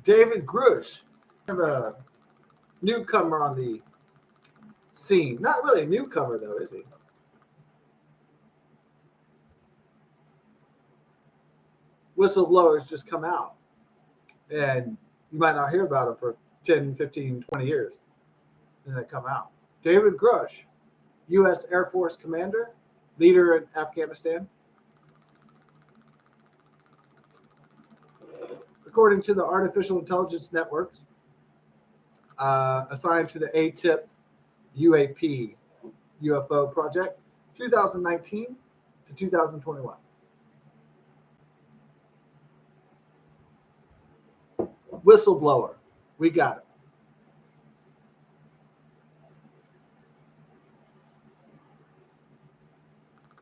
David Grusch, kind of a newcomer on the scene. Not really a newcomer, though, is he? Whistleblowers just come out, and you might not hear about them for 10, 15, 20 years, and they come out. David Grusch, U.S. Air Force commander, leader in Afghanistan. According to the artificial intelligence networks assigned to the ATIP UAP UFO project, 2019 to 2021. Whistleblower, we got it.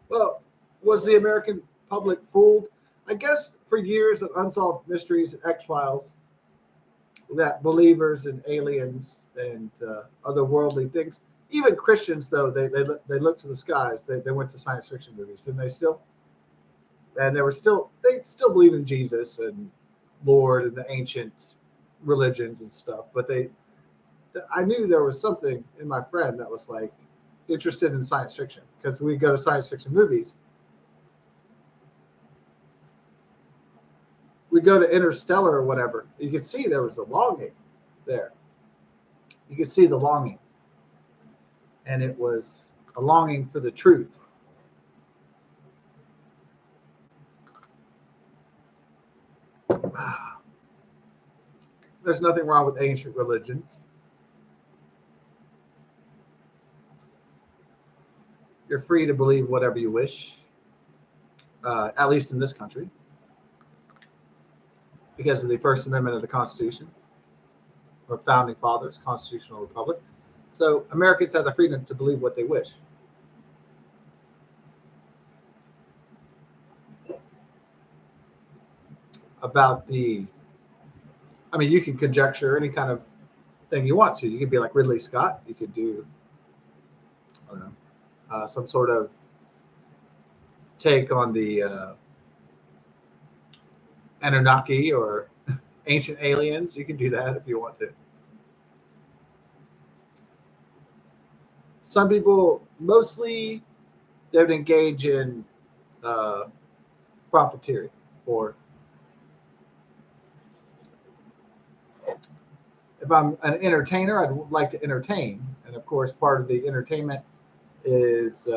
Well, was the American public fooled? I guess for years of unsolved mysteries and X-Files, that believers in aliens and otherworldly things, even Christians, though, they look to the skies. They went to science fiction movies, didn't they still? And they still believe in Jesus and Lord and the ancient religions and stuff. But I knew there was something in my friend that was like interested in science fiction, because we go to science fiction movies. We go to Interstellar or whatever. You could see there was a longing there. You could see the longing. And it was a longing for the truth. There's nothing wrong with ancient religions. You're free to believe whatever you wish, at least in this country, because of the First Amendment of the Constitution, or Founding Fathers, Constitutional Republic. So Americans have the freedom to believe what they wish. About you can conjecture any kind of thing you want to. You could be like Ridley Scott. You could do, I don't know, some sort of take on the Anunnaki or ancient aliens. You can do that if you want to. Some people, mostly, they would engage in profiteering, or if I'm an entertainer, I'd like to entertain. And of course, part of the entertainment is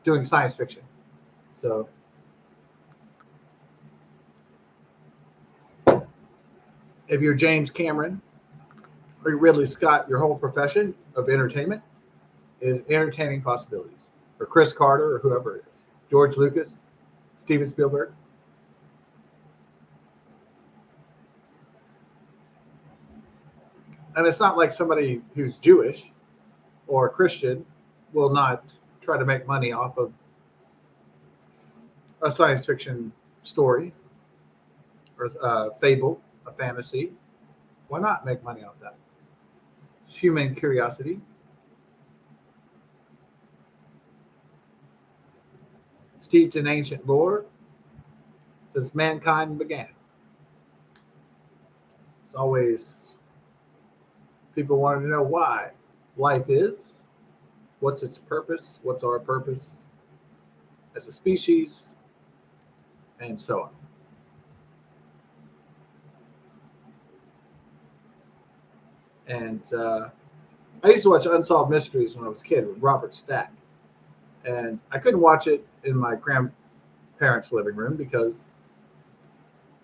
doing science fiction. So if you're James Cameron or you're Ridley Scott, your whole profession of entertainment is entertaining possibilities. Or Chris Carter, or whoever it is. George Lucas, Steven Spielberg. And it's not like somebody who's Jewish or Christian will not try to make money off of a science fiction story or a fable, a fantasy. Why not make money off that? It's human curiosity. Steeped in ancient lore since mankind began. It's always people wanting to know why life is, what's its purpose, what's our purpose as a species, and so on. And I used to watch Unsolved Mysteries when I was a kid with Robert Stack. And I couldn't watch it in my grandparents' living room because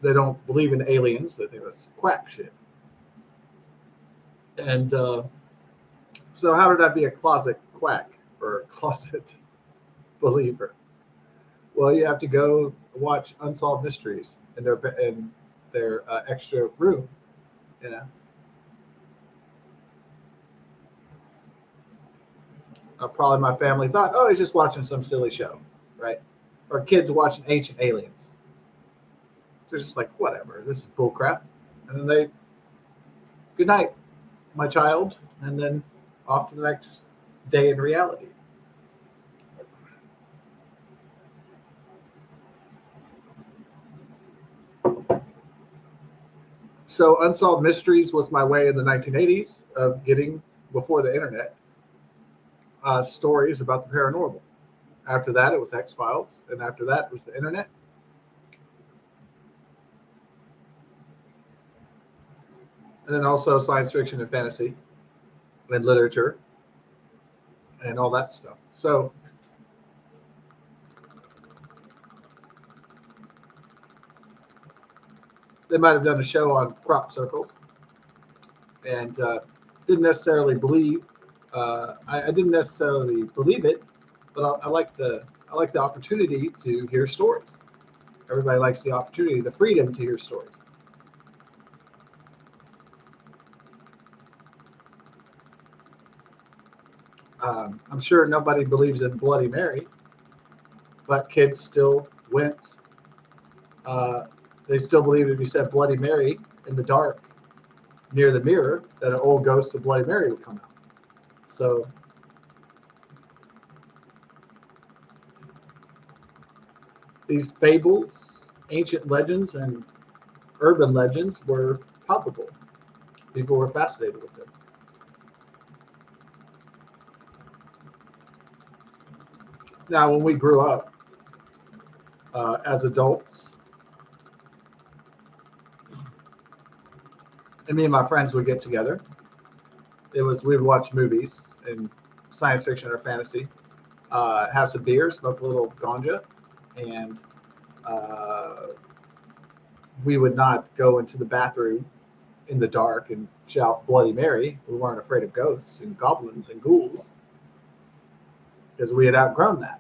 they don't believe in aliens. They think that's quack shit. And so how did I be a closet quack or a closet believer? Well, you have to go watch Unsolved Mysteries in their extra room, you know. Probably my family thought, oh, he's just watching some silly show, right? Or kids watching Ancient Aliens. They're just like, whatever, this is bull crap. And then good night, my child, and then off to the next day in reality. So Unsolved Mysteries was my way in the 1980s of getting, before the internet, stories about the paranormal. After that, it was X-Files, and after that was the internet. And then also science fiction and fantasy and literature and all that stuff. So they might have done a show on crop circles, and didn't necessarily believe. I didn't necessarily believe it, but I like the opportunity to hear stories. Everybody likes the opportunity, the freedom to hear stories. I'm sure nobody believes in Bloody Mary, but kids still went. Uh, they still believed if you said Bloody Mary in the dark near the mirror, that an old ghost of Bloody Mary would come out. So these fables, ancient legends, and urban legends were palpable. People were fascinated with them. Now, when we grew up as adults, and me and my friends would get together, we would watch movies and science fiction or fantasy, have some beer, smoke a little ganja, and uh, we would not go into the bathroom in the dark and shout Bloody Mary. We weren't afraid of ghosts and goblins and ghouls because we had outgrown that.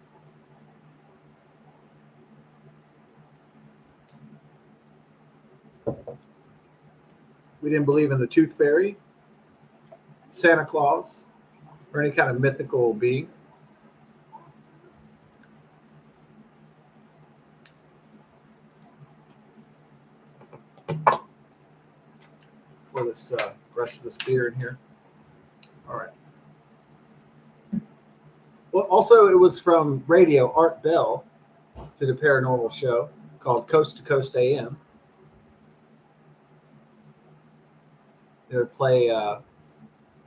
We didn't believe in the tooth fairy, Santa Claus, or any kind of mythical being. For this rest of this beer in here. All right. Well, also it was from radio. Art Bell did a paranormal show called Coast to Coast AM. It would play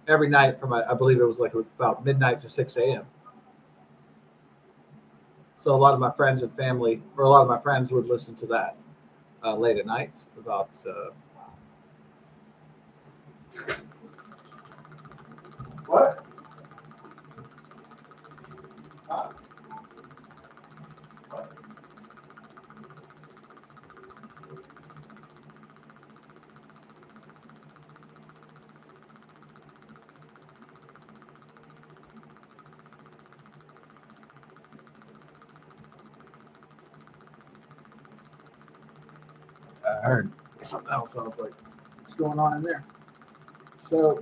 every night from I believe it was like about midnight to 6 a.m. So a lot of my friends and family, or a lot of my friends, would listen to that late at night about. What? I heard something else. I was like, what's going on in there? So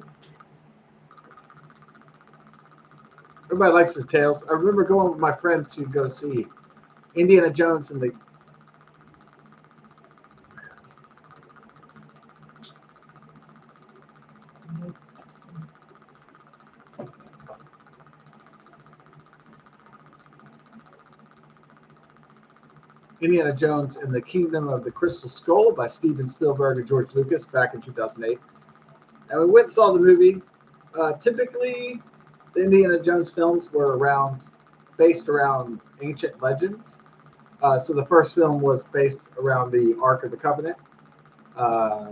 everybody likes his tales. I remember going with my friend to go see Indiana Jones and the Indiana Jones and the Kingdom of the Crystal Skull by Steven Spielberg and George Lucas back in 2008. And we went and saw the movie. Typically, the Indiana Jones films were based around ancient legends. So the first film was based around the Ark of the Covenant. Uh,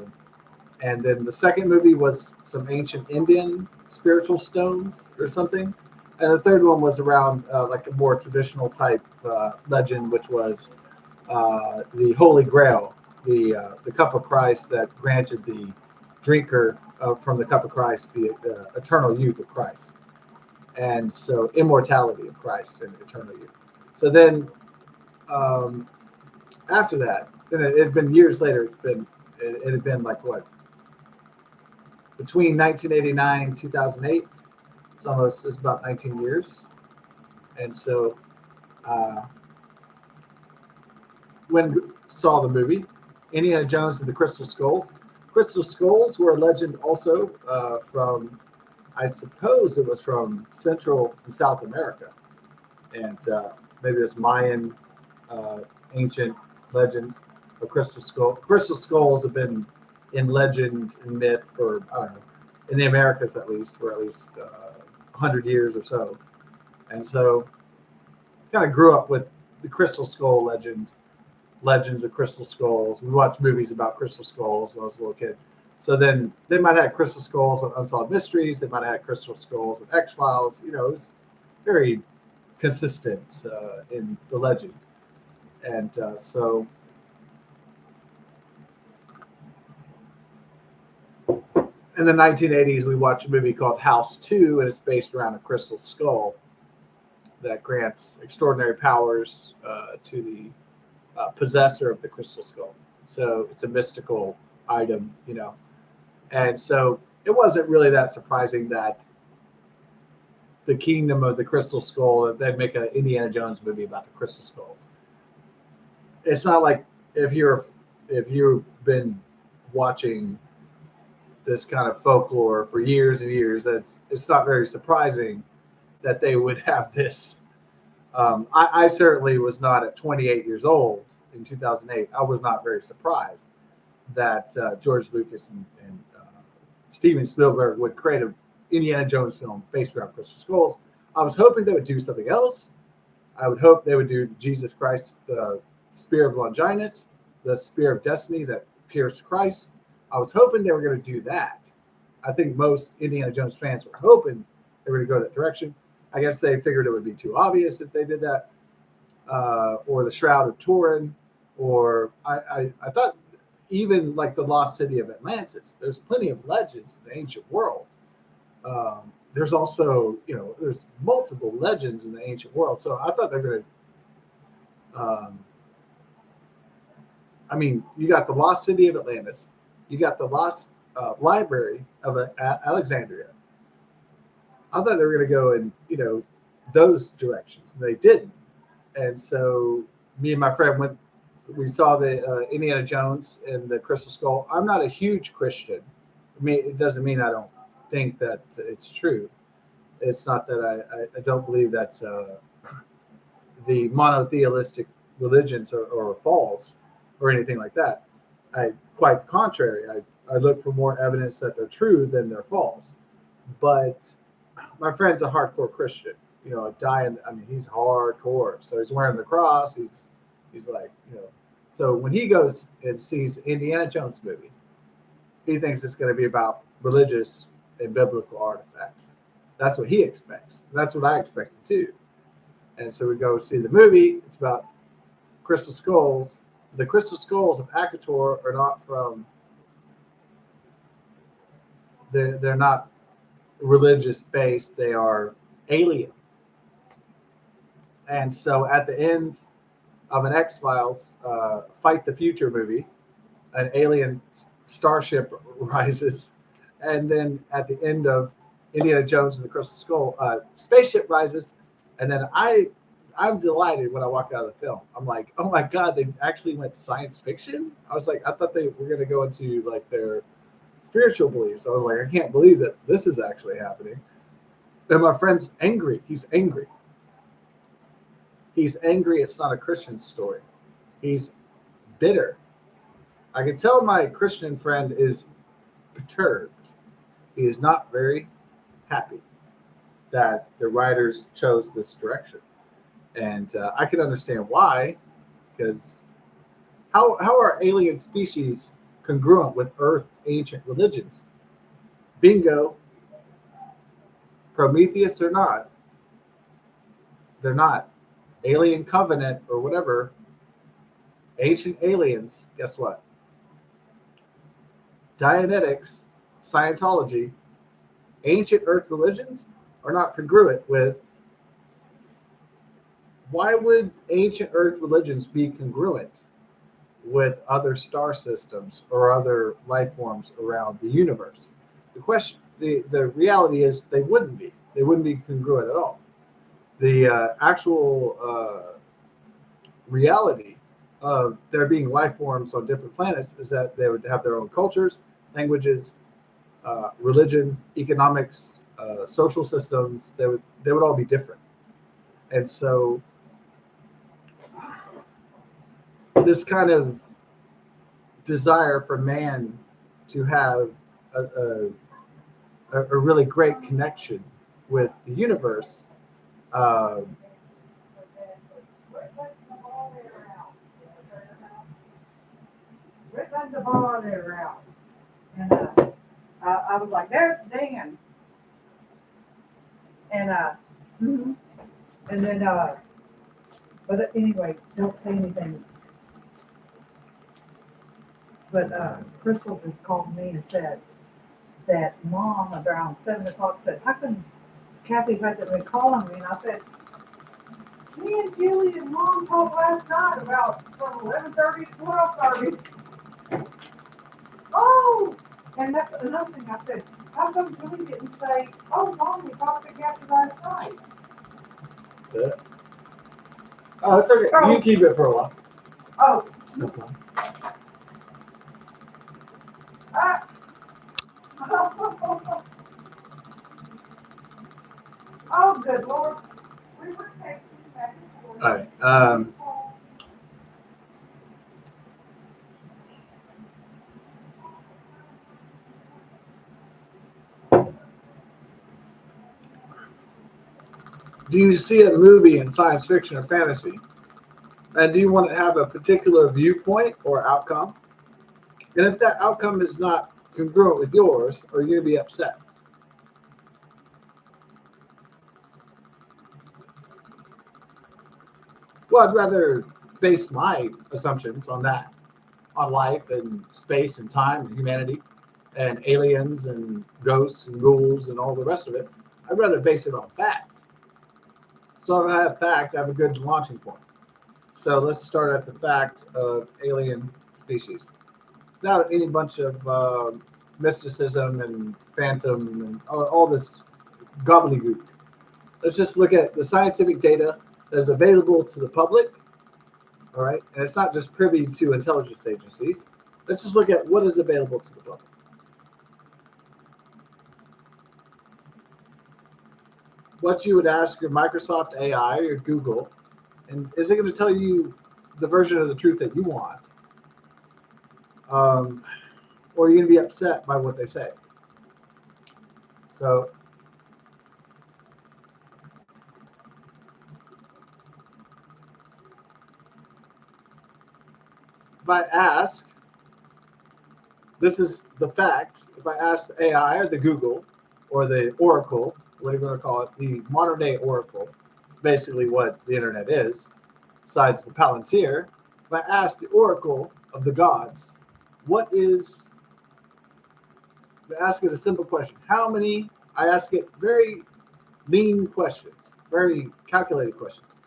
and then the second movie was some ancient Indian spiritual stones or something. And the third one was around like a more traditional type legend, which was the Holy Grail, the cup of Christ that granted the drinker from the cup of Christ the eternal youth of Christ, and so immortality of Christ and eternal youth. So then, um, after that, then it had been years later. It had been like what, between 1989 and 2008. It's about 19 years, and so uh, when saw the movie Indiana Jones and the Crystal Skulls. Crystal Skulls were a legend also from, I suppose it was from Central and South America, and maybe it's Mayan uh, ancient legends of crystal skull. Crystal skulls have been in legend and myth for, I don't know, in the Americas at least, for at least 100 years or so. And so kind of grew up with the Crystal Skull legends of crystal skulls. We watched movies about crystal skulls when I was a little kid. So then they might have had crystal skulls on Unsolved Mysteries. They might have had crystal skulls on X-Files. You know, it was very consistent in the legend. And so in the 1980s, we watched a movie called House 2, and it's based around a crystal skull that grants extraordinary powers to the possessor of the crystal skull. So it's a mystical item, you know. And so it wasn't really that surprising that the kingdom of the crystal skull, that they'd make an Indiana Jones movie about the crystal skulls. It's not like if you've been watching this kind of folklore for years and years, it's not very surprising that they would have this. I certainly was not at 28 years old in 2008. I was not very surprised that George Lucas and Steven Spielberg would create an Indiana Jones film based around crystal skulls. I was hoping they would do something else. I would hope they would do Jesus Christ, the Spear of Longinus, the Spear of Destiny that pierced Christ. I was hoping they were going to do that. I think most Indiana Jones fans were hoping they were going to go that direction. I guess they figured it would be too obvious if they did that, or the Shroud of Turin, or I thought even like the Lost City of Atlantis. There's plenty of legends in the ancient world. There's also, you know, there's multiple legends in the ancient world. So I thought they're going to, I mean, you got the Lost City of Atlantis, you got the Lost Library of Alexandria. I thought they were going to go in, you know, those directions, and they didn't. And so me and my friend went. We saw the Indiana Jones and the Crystal Skull. I'm not a huge Christian. I mean, it doesn't mean I don't think that it's true. It's not that I don't believe that the monotheistic religions are false or anything like that. Quite the contrary. I look for more evidence that they're true than they're false. But my friend's a hardcore Christian. You know, I mean, he's hardcore. So he's wearing the cross. He's like, you know. So when he goes and sees Indiana Jones movie, he thinks it's going to be about religious and biblical artifacts. That's what he expects. That's what I expected too. And so we go see the movie. It's about crystal skulls. The crystal skulls of Akator are not from. They're not religious based. They are alien. And so at the end of an X-Files Fight the Future movie, an alien starship rises, and then at the end of Indiana Jones and the Crystal Skull, spaceship rises, and then I'm delighted when I walk out of the film. I'm like, oh my god, they actually went science fiction. I was like, I thought they were going to go into like their spiritual beliefs. I was like, I can't believe that this is actually happening. And my friend's angry. He's angry. He's angry. It's not a Christian story. He's bitter. I can tell my Christian friend is perturbed. He is not very happy that the writers chose this direction. And I can understand why, because how are alien species congruent with Earth ancient religions? Bingo. Prometheus or not, they're not. Alien Covenant or whatever, ancient aliens, guess what? Dianetics, Scientology, ancient Earth religions are not congruent with. Why would ancient Earth religions be congruent with other star systems or other life forms around the universe? The reality is they wouldn't be. They wouldn't be congruent at all. The actual reality of there being life forms on different planets is that they would have their own cultures, languages, religion, economics, social systems. They would all be different. And so this kind of desire for man to have a, a really great connection with the universe. Um, Rick let the bar there out. And I was like, there's Dan. And mhm. and then but anyway, don't say anything. But Crystal just called me and said that Mom around 7 o'clock said, how come Kathy hasn't been calling me? And I said, me and Julie and Mom talked last night about from 11:30 to 12:30. Oh, and that's another thing I said. How come Julie didn't say, oh, Mom, we talked to Kathy last night? Yeah. Oh, it's okay. You can keep it for a while. Oh, It's no problem. oh, good Lord. We were texting back and forth. All right. Do you see a movie in science fiction or fantasy? And do you want to have a particular viewpoint or outcome? And if that outcome is not congruent with yours, are you going to be upset? Well, I'd rather base my assumptions on that, on life and space and time and humanity and aliens and ghosts and ghouls and all the rest of it. I'd rather base it on fact. So if I have fact, I have a good launching point. So let's start at the fact of alien species. Without any bunch of mysticism and phantom and all this gobbledygook. Let's just look at the scientific data that is available to the public. All right, and it's not just privy to intelligence agencies. Let's just look at what is available to the public. What you would ask your Microsoft AI or Google, and is it going to tell you the version of the truth that you want? Or are you going to be upset by what they say? So if I ask, this is the fact, if I ask the AI or the Google or the Oracle, what are you going to call it, the modern day Oracle, basically what the internet is, besides the Palantir, if I ask the Oracle of the gods, what is, I ask it a simple question. How many, I ask it very lean questions, very calculated questions,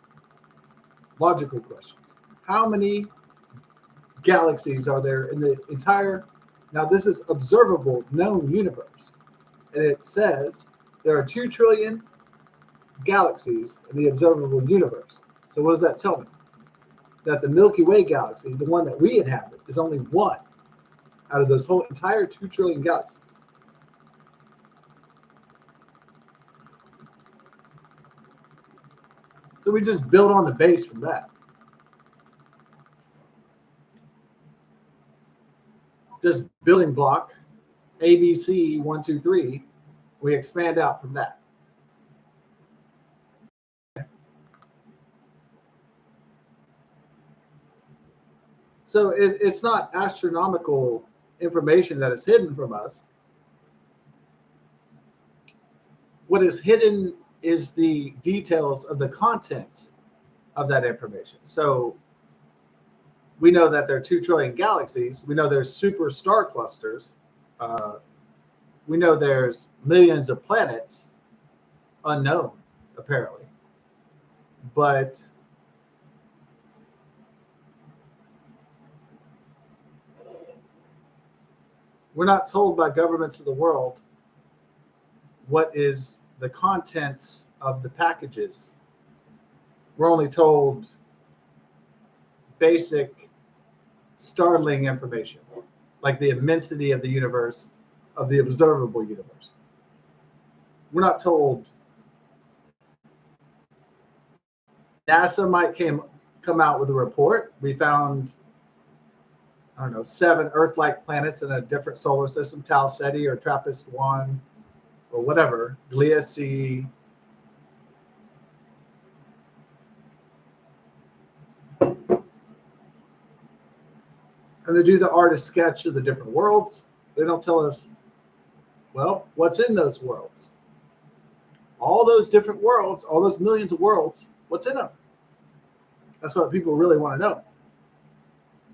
logical questions. How many galaxies are there in the entire, now this is observable known universe, and it says there are 2 trillion galaxies in the observable universe. So what does that tell me? That the Milky Way galaxy, the one that we inhabit, is only one out of those whole entire 2 trillion galaxies. So we just build on the base from that. Just building block ABC 1, 2, 3. We expand out from that. So it's not astronomical information that is hidden from us. What is hidden is the details of the content of that information. So we know that there are 2 trillion galaxies. We know there's super star clusters. Uh, we know there's millions of planets unknown, apparently. But we're not told by governments of the world what is the contents of the packages. We're only told basic, startling information, like the immensity of the universe, of the observable universe. We're not told. NASA might come out with a report. We found I don't know, 7 Earth-like planets in a different solar system, Tau Ceti or TRAPPIST-1 or whatever, Glia C. And they do the artist sketch of the different worlds. They don't tell us, well, what's in those worlds? All those different worlds, all those millions of worlds, what's in them? That's what people really want to know.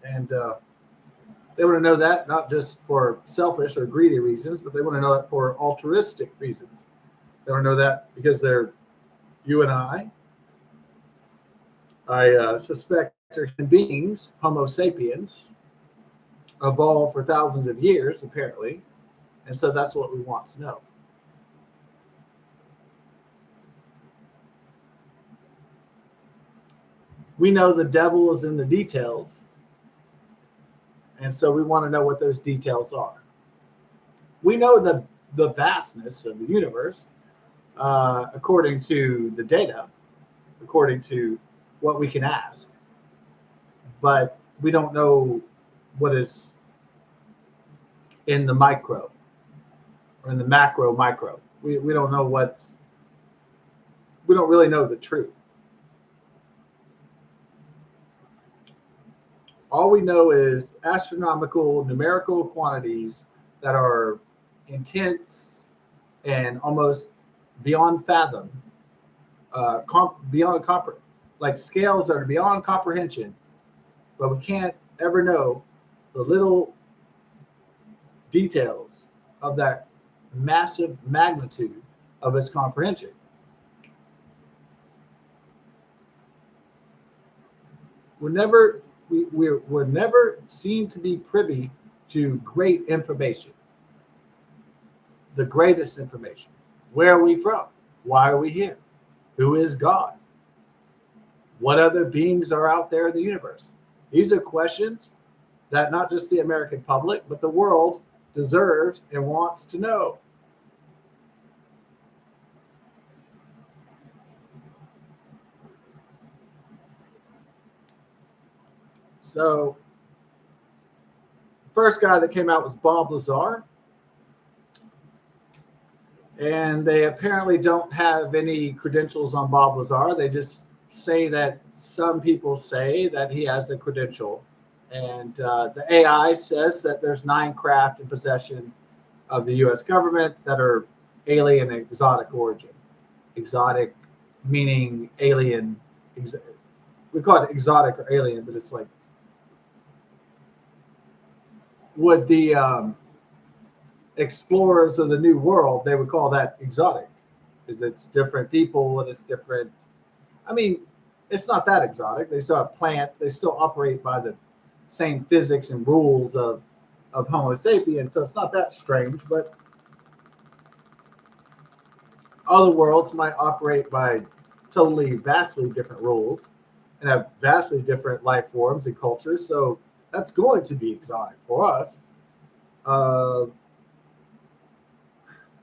And they want to know that not just for selfish or greedy reasons, but they want to know it for altruistic reasons. They want to know that because they're you and I suspect are human beings, Homo sapiens, evolved for thousands of years, apparently. And so that's what we want to know. We know the devil is in the details. And so we want to know what those details are. We know the vastness of the universe according to the data, according to what we can ask. But we don't know what is in the micro or in the macro micro. We don't know we don't really know the truth. All we know is astronomical numerical quantities that are intense and almost beyond fathom, beyond like scales that are beyond comprehension, but we can't ever know the little details of that massive magnitude of its comprehension. We're never seen to be privy to great information, the greatest information. Where are we from? Why are we here? Who is God? What other beings are out there in the universe? These are questions that not just the American public, but the world deserves and wants to know. So, the first guy that came out was Bob Lazar. And they apparently don't have any credentials on Bob Lazar. They just say that some people say that he has a credential. And the AI says that there's 9 craft in possession of the U.S. government that are alien and exotic origin. Exotic meaning alien. We call it exotic or alien, but it's like, would the explorers of the New World, they would call that exotic, because it's different people and it's different. I mean, it's not that exotic. They still have plants. They still operate by the same physics and rules of Homo sapiens. So it's not that strange. But other worlds might operate by totally, vastly different rules and have vastly different life forms and cultures. So that's going to be exotic for us. Uh,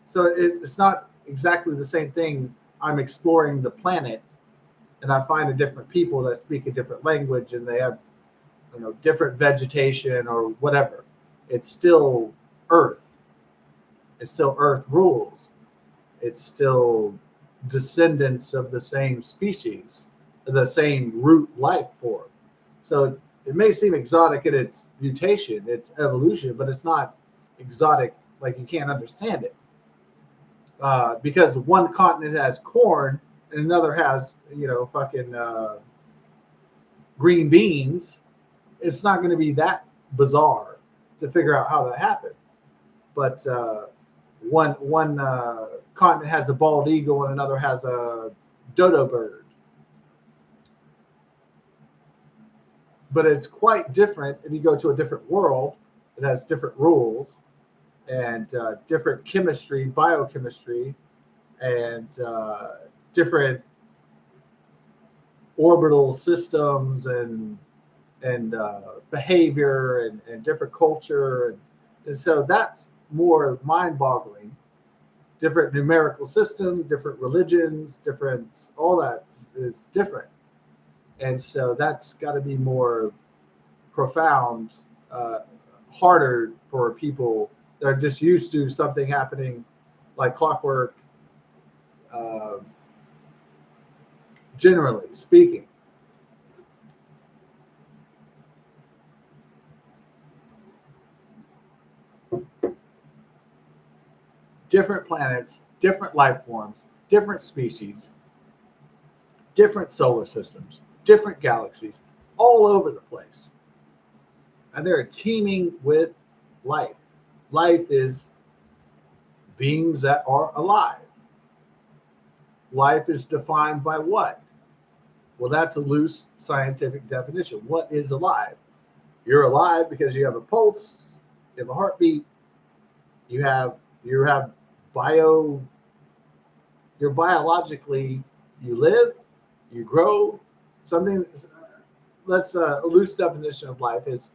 So it's not exactly the same thing. I'm exploring the planet and I find a different people that speak a different language and they have, different vegetation or whatever. It's still Earth. It's still Earth rules. It's still descendants of the same species, the same root life form. So it may seem exotic in its mutation, its evolution, but it's not exotic like you can't understand it. Because one continent has corn and another has, fucking green beans, it's not going to be that bizarre to figure out how that happened. But one continent has a bald eagle and another has a dodo bird. But it's quite different if you go to a different world. It has different rules and different chemistry, biochemistry, and different orbital systems and behavior and different culture, and so that's more mind-boggling. Different numerical system, different religions, different, all that is different, and so that's got to be more profound uh, harder for people that are just used to something happening like clockwork, uh, generally speaking. Different planets, different life forms, different species, different solar systems, different galaxies, all over the place. And they're teeming with life. Life is beings that are alive. Life is defined by what? Well, that's a loose scientific definition. What is alive? You're alive because you have a pulse, you have a heartbeat, you have bio you're biologically, you live, you grow. Something let's a loose definition of life is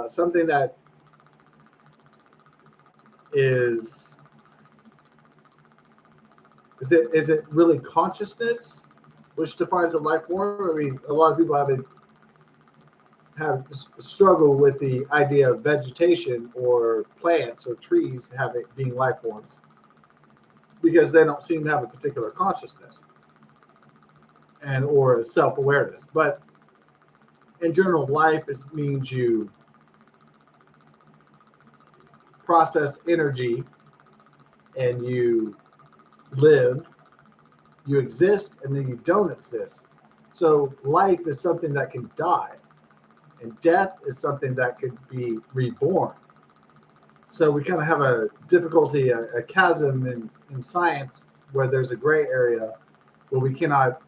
something that is is it really consciousness which defines a life form? I mean, a lot of people have struggle with the idea of vegetation or plants or trees having being life forms because they don't seem to have a particular consciousness and or a self-awareness. But in general, life means you process energy and you live, you exist, and then you don't exist. So life is something that can die, and death is something that could be reborn. So we kind of have a difficulty, a chasm in science where there's a gray area where we cannot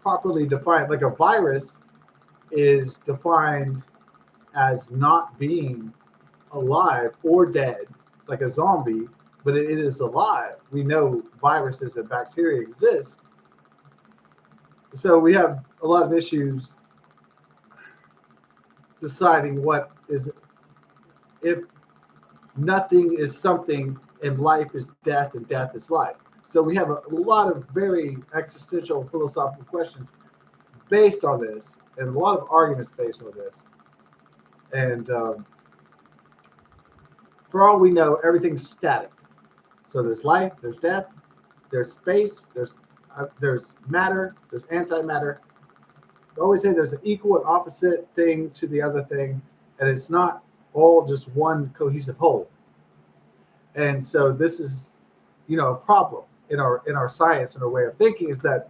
properly define. Like a virus is defined as not being alive or dead, like a zombie, but it is alive. We know viruses and bacteria exist. So we have a lot of issues deciding what is, if nothing is something and life is death and death is life. So we have a lot of very existential philosophical questions based on this and a lot of arguments based on this. And for all we know, everything's static. So there's life, there's death, there's space, there's matter, there's antimatter. I always say there's an equal and opposite thing to the other thing, and it's not all just one cohesive whole. And so this is, a problem in our science and our way of thinking is that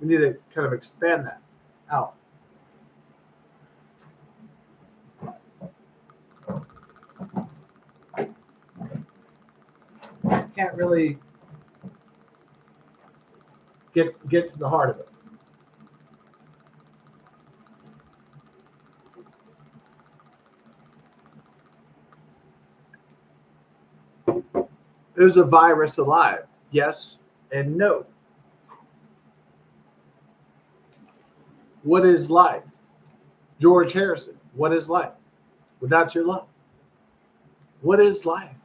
we need to kind of expand that out. Can't really get to the heart of it. Is a virus alive? Yes and no. What is life? George Harrison, what is life? Without your love. What is life?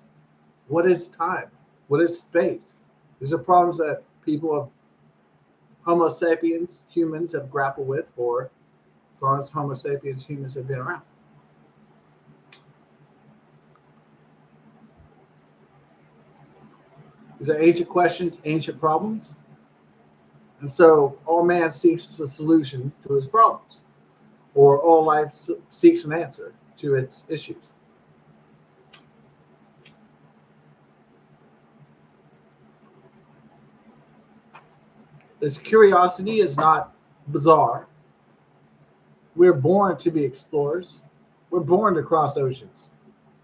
What is time? What is space? These are problems that people of Homo sapiens, humans, have grappled with for as long as Homo sapiens, humans have been around. These are ancient questions, ancient problems. And so all man seeks a solution to his problems, or all life seeks an answer to its issues. This curiosity is not bizarre. We're born to be explorers. We're born to cross oceans.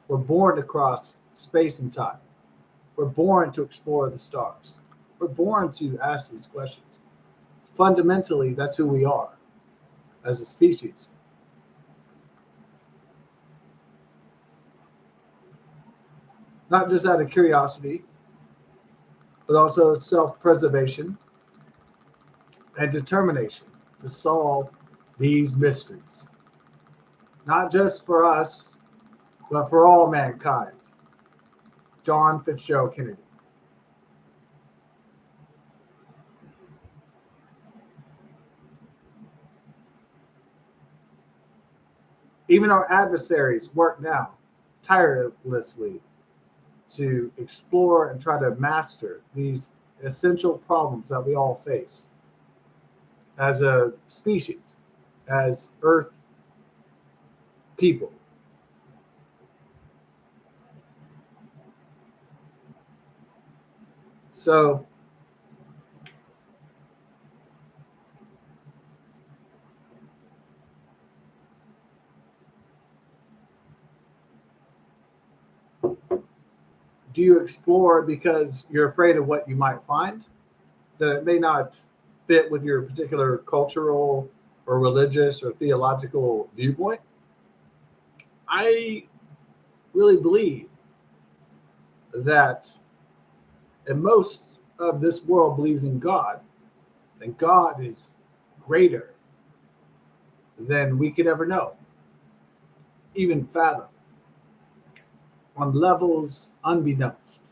We're born to cross space and time. We're born to explore the stars. We're born to ask these questions. Fundamentally, that's who we are as a species. Not just out of curiosity, but also self-preservation and determination to solve these mysteries. Not just for us, but for all mankind. John Fitzgerald Kennedy. Even our adversaries work now tirelessly to explore and try to master these essential problems that we all face as a species, as Earth people. So, do you explore because you're afraid of what you might find? That it may not fit with your particular cultural or religious or theological viewpoint? I really believe that, and most of this world believes in God, and God is greater than we could ever know, even fathom, on levels unbeknownst,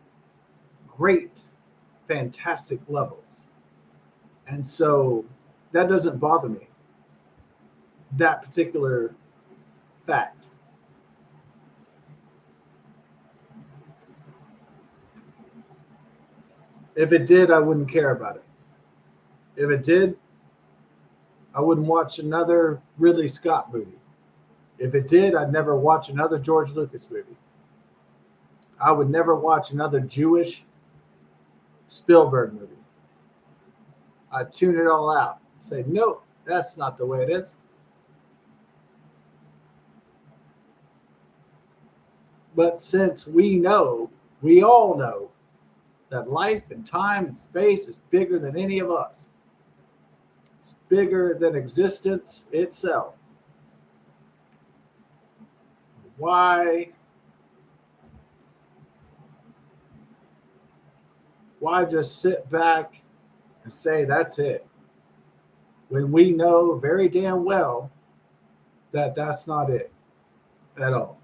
great, fantastic levels. And so that doesn't bother me, that particular fact. If it did, I wouldn't care about it. If it did, I wouldn't watch another Ridley Scott movie. If it did, I'd never watch another George Lucas movie. I would never watch another Jewish Spielberg movie. I'd tune it all out. Say, no, that's not the way it is. But since we all know that life and time and space is bigger than any of us, it's bigger than existence itself. Why just sit back and say that's it when we know very damn well that that's not it at all?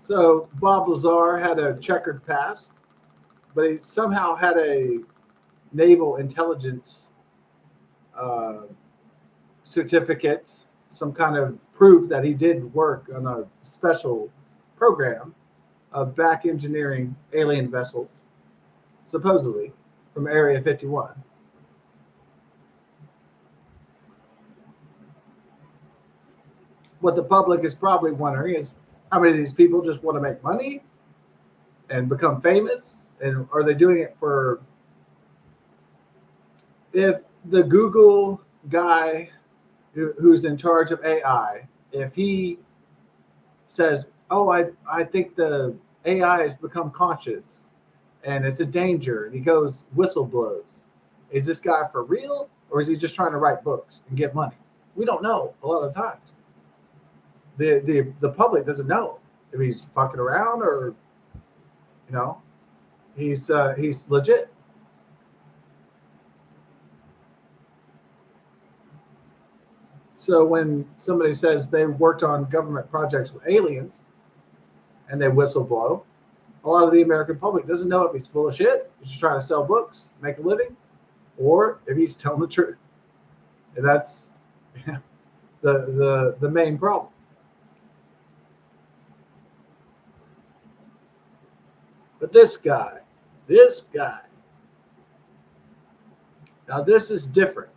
So Bob Lazar had a checkered past, but he somehow had a naval intelligence uh, certificate, some kind of proof that he did work on a special program of back engineering alien vessels, supposedly from Area 51. What the public is probably wondering is how many of these people just want to make money and become famous, and are they doing it for, if the Google guy who's in charge of AI, if he says, "Oh, I think the AI has become conscious and it's a danger," and he goes whistleblows, is this guy for real, or is he just trying to write books and get money? We don't know a lot of times. The public doesn't know if he's fucking around or you know he's legit. So when somebody says they worked on government projects with aliens and they whistleblow, a lot of the American public doesn't know if he's full of shit, he's just trying to sell books, make a living, or if he's telling the truth. And that's the main problem. But this guy, now this is different.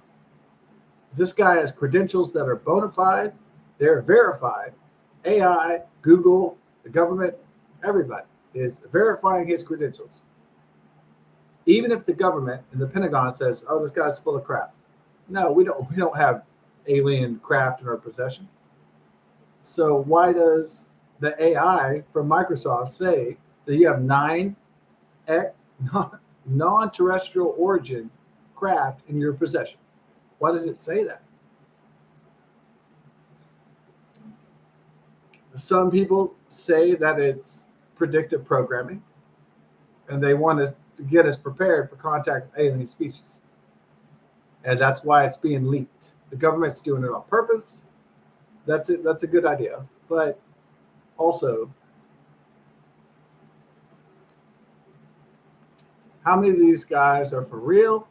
This guy has credentials that are bona fide, they're verified. AI, Google, the government, everybody is verifying his credentials. Even if the government and the Pentagon says, "Oh, this guy's full of crap," no, we don't have alien craft in our possession. So why does the AI from Microsoft say that you have 9 non-terrestrial origin craft in your possession? Why does it say that? Some people say that it's predictive programming, and they want to to get us prepared for contact with alien species. And that's why it's being leaked. The government's doing it on purpose. That's it. That's a good idea. But also, how many of these guys are for real?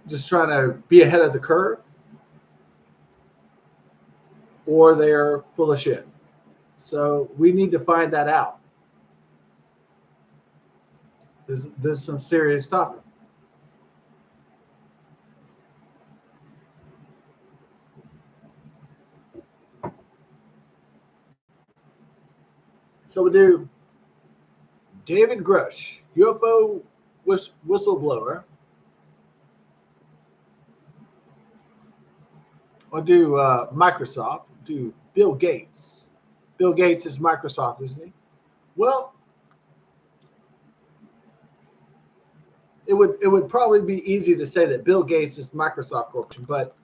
Just trying to be ahead of the curve? Or they're full of shit? So we need to find that out. This is some serious topic. So we do David Grusch, UFO whistleblower. We'll do Microsoft. Do Bill Gates. Bill Gates is Microsoft, isn't he? Well, it would probably be easy to say that Bill Gates is Microsoft Corporation, but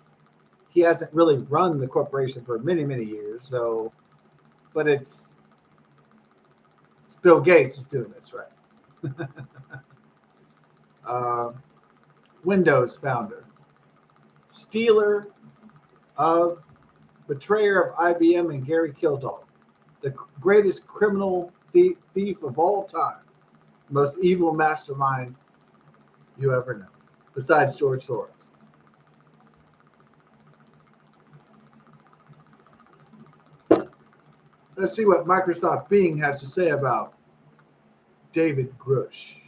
he hasn't really run the corporation for many years. So, but it's Bill Gates is doing this, right? Windows founder, stealer of betrayer of IBM and Gary Kildall, the greatest criminal thief of all time, most evil mastermind you ever know, besides George Soros. Let's see what Microsoft Bing has to say about David Grusch.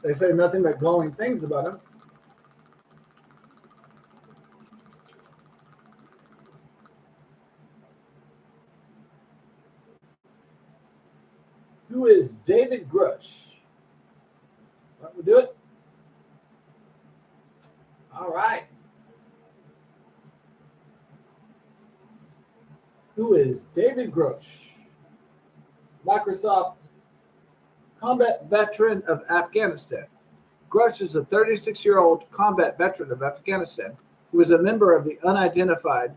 They say nothing but glowing things about him. Who is David Grusch? What, we do it? All right. Who is David Grusch? Microsoft combat veteran of Afghanistan. Grusch is a 36-year-old combat veteran of Afghanistan who is a member of the Unidentified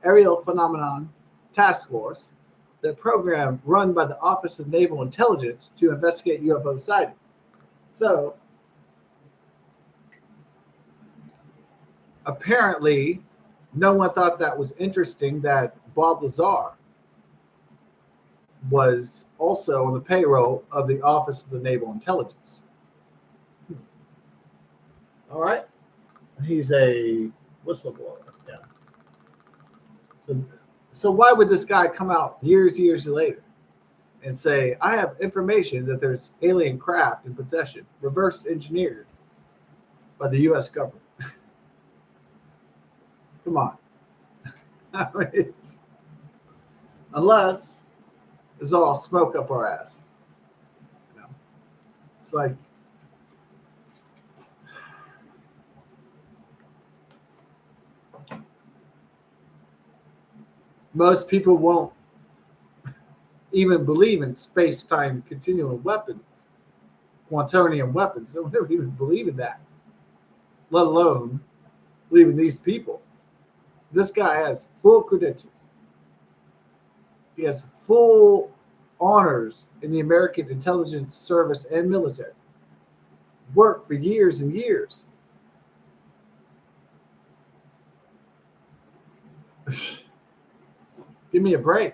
Aerial Phenomenon Task Force, the program run by the Office of Naval Intelligence to investigate UFO sightings. So, apparently, no one thought that was interesting that Bob Lazar was also on the payroll of the Office of the Naval Intelligence. All right. He's a whistleblower. Yeah. So why would this guy come out years later and say, I have information that there's alien craft in possession, reverse engineered by the U.S. government? Come on. Unless it's all smoke up our ass. You know? It's like, most people won't even believe in space-time continuum weapons, quantonium weapons. They don't even believe in that, let alone believe in these people. This guy has full credentials. He has full honors in the American intelligence service and military. Worked for years and years. Give me a break.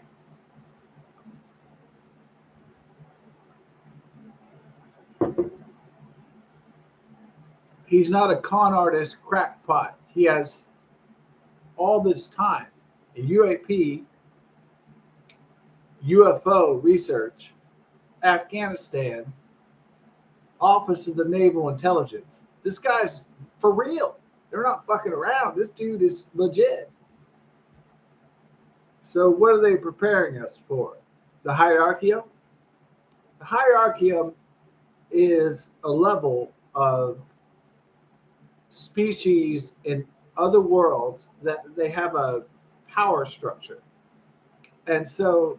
He's not a con artist crackpot. He has all this time in UAP, UFO research, Afghanistan, Office of the Naval Intelligence. This guy's for real. They're not fucking around. This dude is legit. So what are they preparing us for? The hierarchium? The hierarchium is a level of species in other worlds that they have a power structure. And so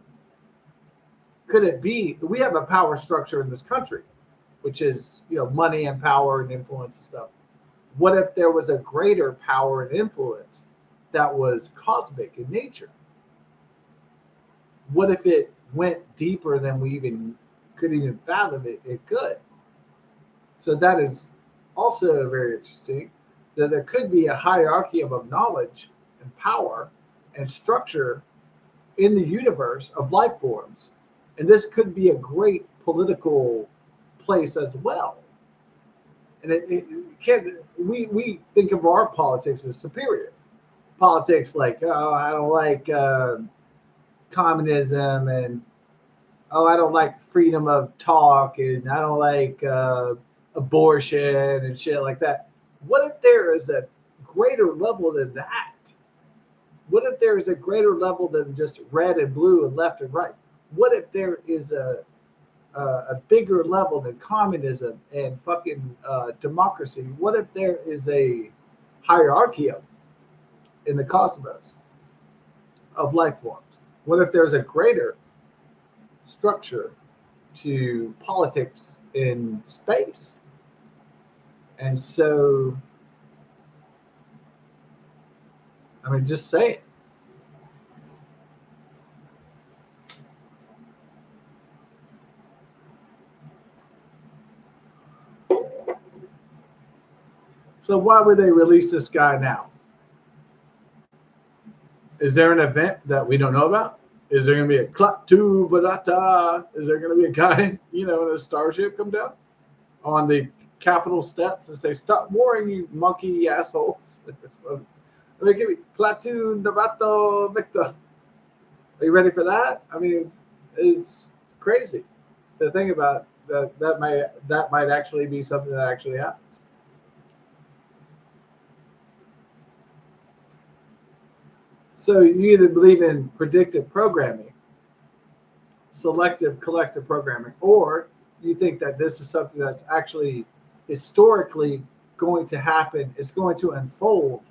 could it be we have a power structure in this country, which is, money and power and influence and stuff. What if there was a greater power and influence that was cosmic in nature? What if it went deeper than we even could even fathom it could. So that is also very interesting, that there could be a hierarchy of knowledge and power and structure in the universe of life forms. And this could be a great political place as well. And it can't, we think of our politics as superior. Politics like, oh, I don't like communism, and oh, I don't like freedom of talk, and I don't like abortion and shit like that. What if there is a greater level than that? What if there is a greater level than just red and blue and left and right? What if there is a bigger level than communism and fucking democracy? What if there is a hierarchy in the cosmos of life forms? What if there's a greater structure to politics in space? And so, I mean, just say it. So why would they release this guy now? Is there an event that we don't know about? Is there going to be a Klaatu Vadata? Is there going to be a guy, in a starship come down on the Capitol steps and say, "Stop warring, you monkey assholes"? I mean, give me Klaatu Navato Victor. Are you ready for that? I mean, it's crazy to think about that. That might actually be something that actually happens. So you either believe in predictive programming, selective collective programming, or you think that this is something that's actually historically going to happen. It's going to unfold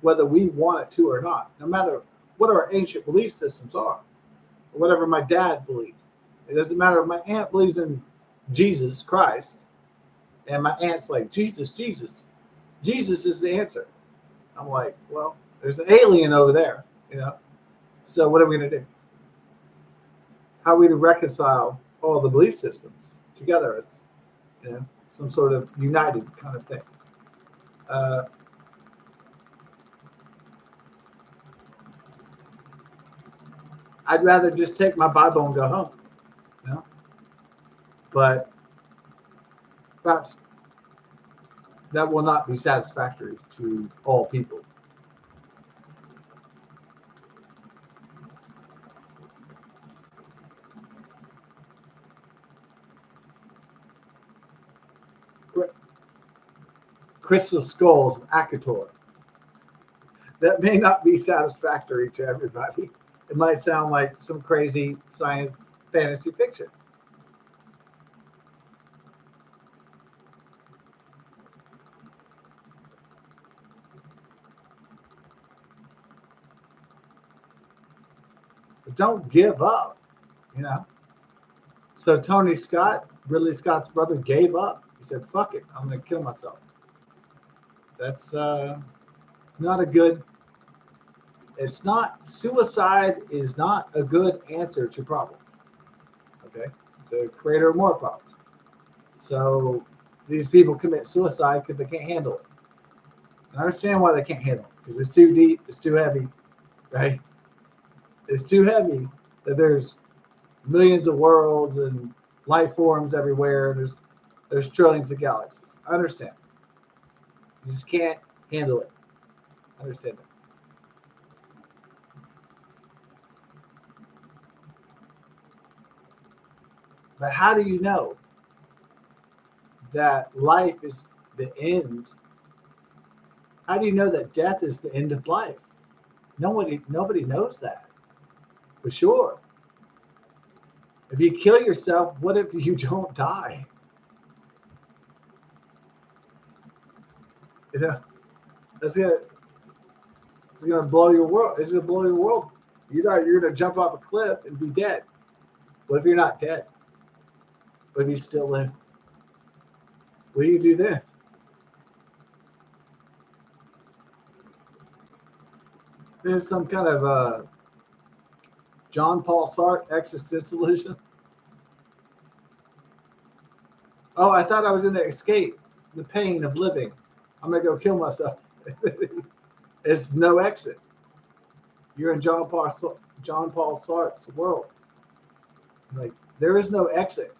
whether we want it to or not, no matter what our ancient belief systems are, or whatever my dad believes. It doesn't matter if my aunt believes in Jesus Christ, and my aunt's like, Jesus, Jesus. Jesus is the answer. I'm like, well, there's an alien over there. So what are we going to do? How are we to reconcile all the belief systems together as some sort of united kind of thing? Uh, I'd rather just take my Bible and go home. But perhaps that will not be satisfactory to all people. Crystal skulls, Akator. That may not be satisfactory to everybody. It might sound like some crazy science fantasy fiction. But don't give up. So Tony Scott, Ridley Scott's brother, gave up. He said, "Fuck it, I'm going to kill myself." That's not a good. It's not suicide is not a good answer to problems. Okay, it's a creator of more problems. So these people commit suicide because they can't handle it. And I understand why they can't handle it, because it's too deep, it's too heavy, right? It's too heavy that there's millions of worlds and life forms everywhere. There's trillions of galaxies. I understand. You just can't handle it. I understand that. But how do you know that life is the end? How do you know that death is the end of life? Nobody knows that for sure. If you kill yourself, what if you don't die? You know, that's gonna it's gonna blow your world. It's gonna blow your world. You're gonna jump off a cliff and be dead. What if you're not dead? What if you still live? What do you do then? There's some kind of John Paul Sartre, Existentialism. Oh, I thought I was going to escape the pain of living. I'm going to go kill myself. It's no exit. You're in John Paul Sartre's world. Like, there is no exit.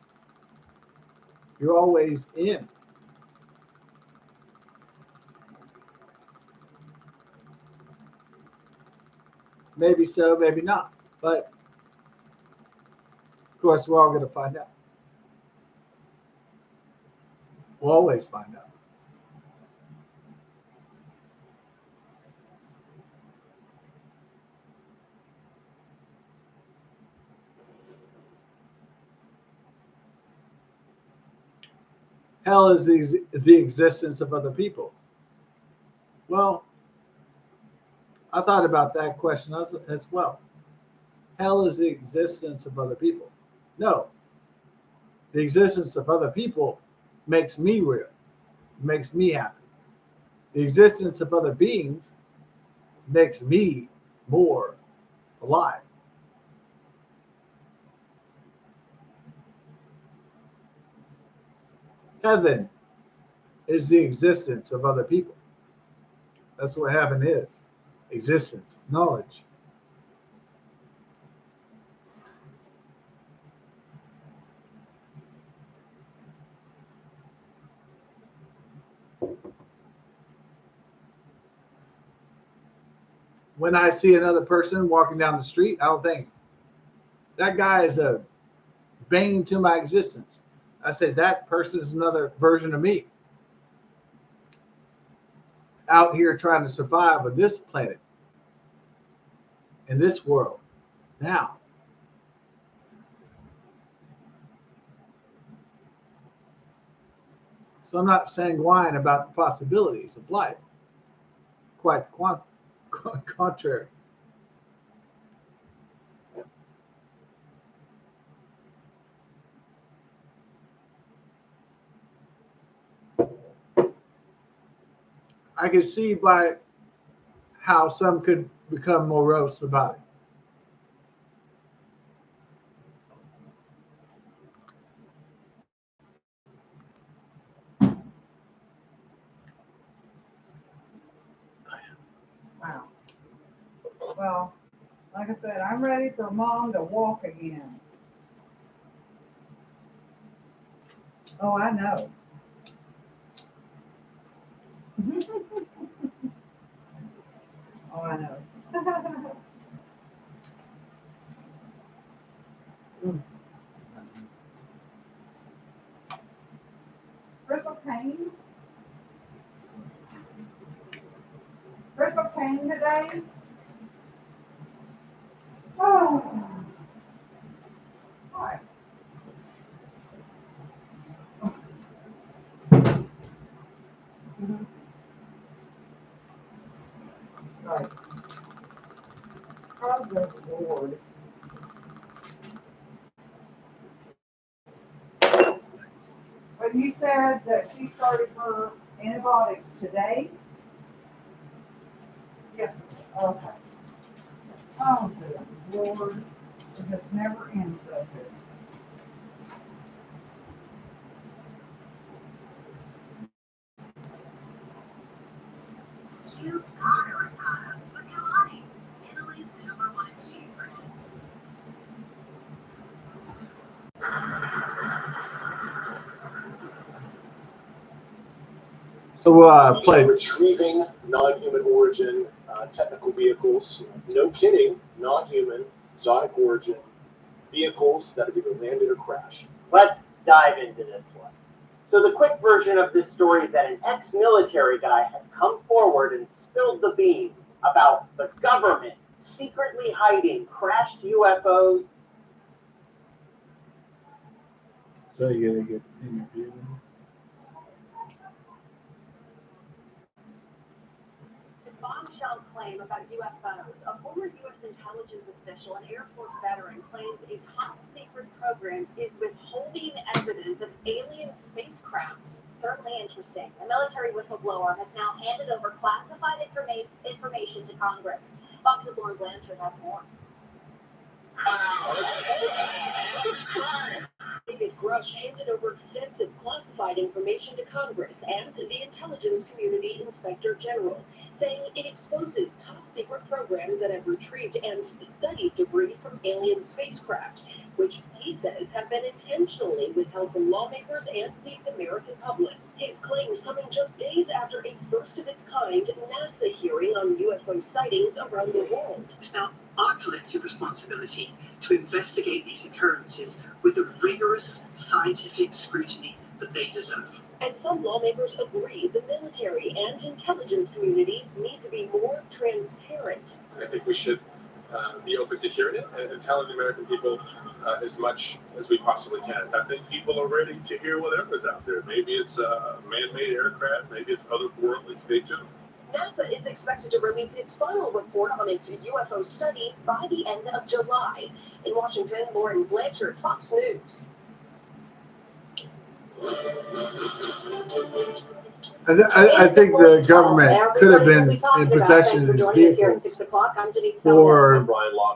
You're always in. Maybe so, maybe not. But of course, we're all going to find out. We'll always find out. Hell is the existence of other people. Well, I thought about that question as well. Hell is the existence of other people. No, the existence of other people makes me real, makes me happy. The existence of other beings makes me more alive. Heaven is the existence of other people. That's what heaven is: existence, knowledge. When I see another person walking down the street, I don't think that guy is a bane to my existence. I say that person is another version of me out here trying to survive on this planet, in this world, now. So I'm not sanguine about the possibilities of life. Quite the contrary. I can see by how some could become morose about Wow. Well, like I said, I'm ready for Mom to walk again. Oh, I know. Oh, I know. it. Crystal Payne? Crystal Payne today? Oh. What? Mhm. Right. Oh, good Lord. But you said that she started her antibiotics today? Yes. Okay. Oh, good Lord. It just never ends, does it? You've got a ricotta with Kalani, Italy's #1 cheese brand. So we'll play. Retrieving non-human origin technical vehicles. No kidding, non-human, exotic origin vehicles that have either landed or crashed. Let's dive into this one. So the quick version of this story is that an ex-military guy has come forward and spilled the beans about the government secretly hiding crashed UFOs. So you're gonna get interviewed. The bombshell claim about UFOs. A former U.S. intelligence official and Air Force veteran claims a top-secret program is withholding evidence of alien spacecraft. Certainly interesting. A military whistleblower has now handed over classified information to Congress. Fox's Lauren Blanchard has more. David Grusch handed over extensive classified information to Congress and the intelligence community inspector general, saying it exposes top secret programs that have retrieved and studied debris from alien spacecraft, which he says have been intentionally withheld from lawmakers and the American public. His claims coming just days after a first of its kind NASA hearing on UFO sightings around the world. It's now our collective responsibility to investigate these occurrences with the rigorous scientific scrutiny that they deserve. And some lawmakers agree the military and intelligence community need to be more transparent. I think we should be open to hearing it and telling the American people as much as we possibly can. I think people are ready to hear whatever's out there. Maybe it's a man-made aircraft, maybe it's otherworldly. Stay tuned. NASA is expected to release its final report on its UFO study by the end of July. In Washington, Lauren Blanchard, Fox News. I think the government could have been in possession of these vehicles for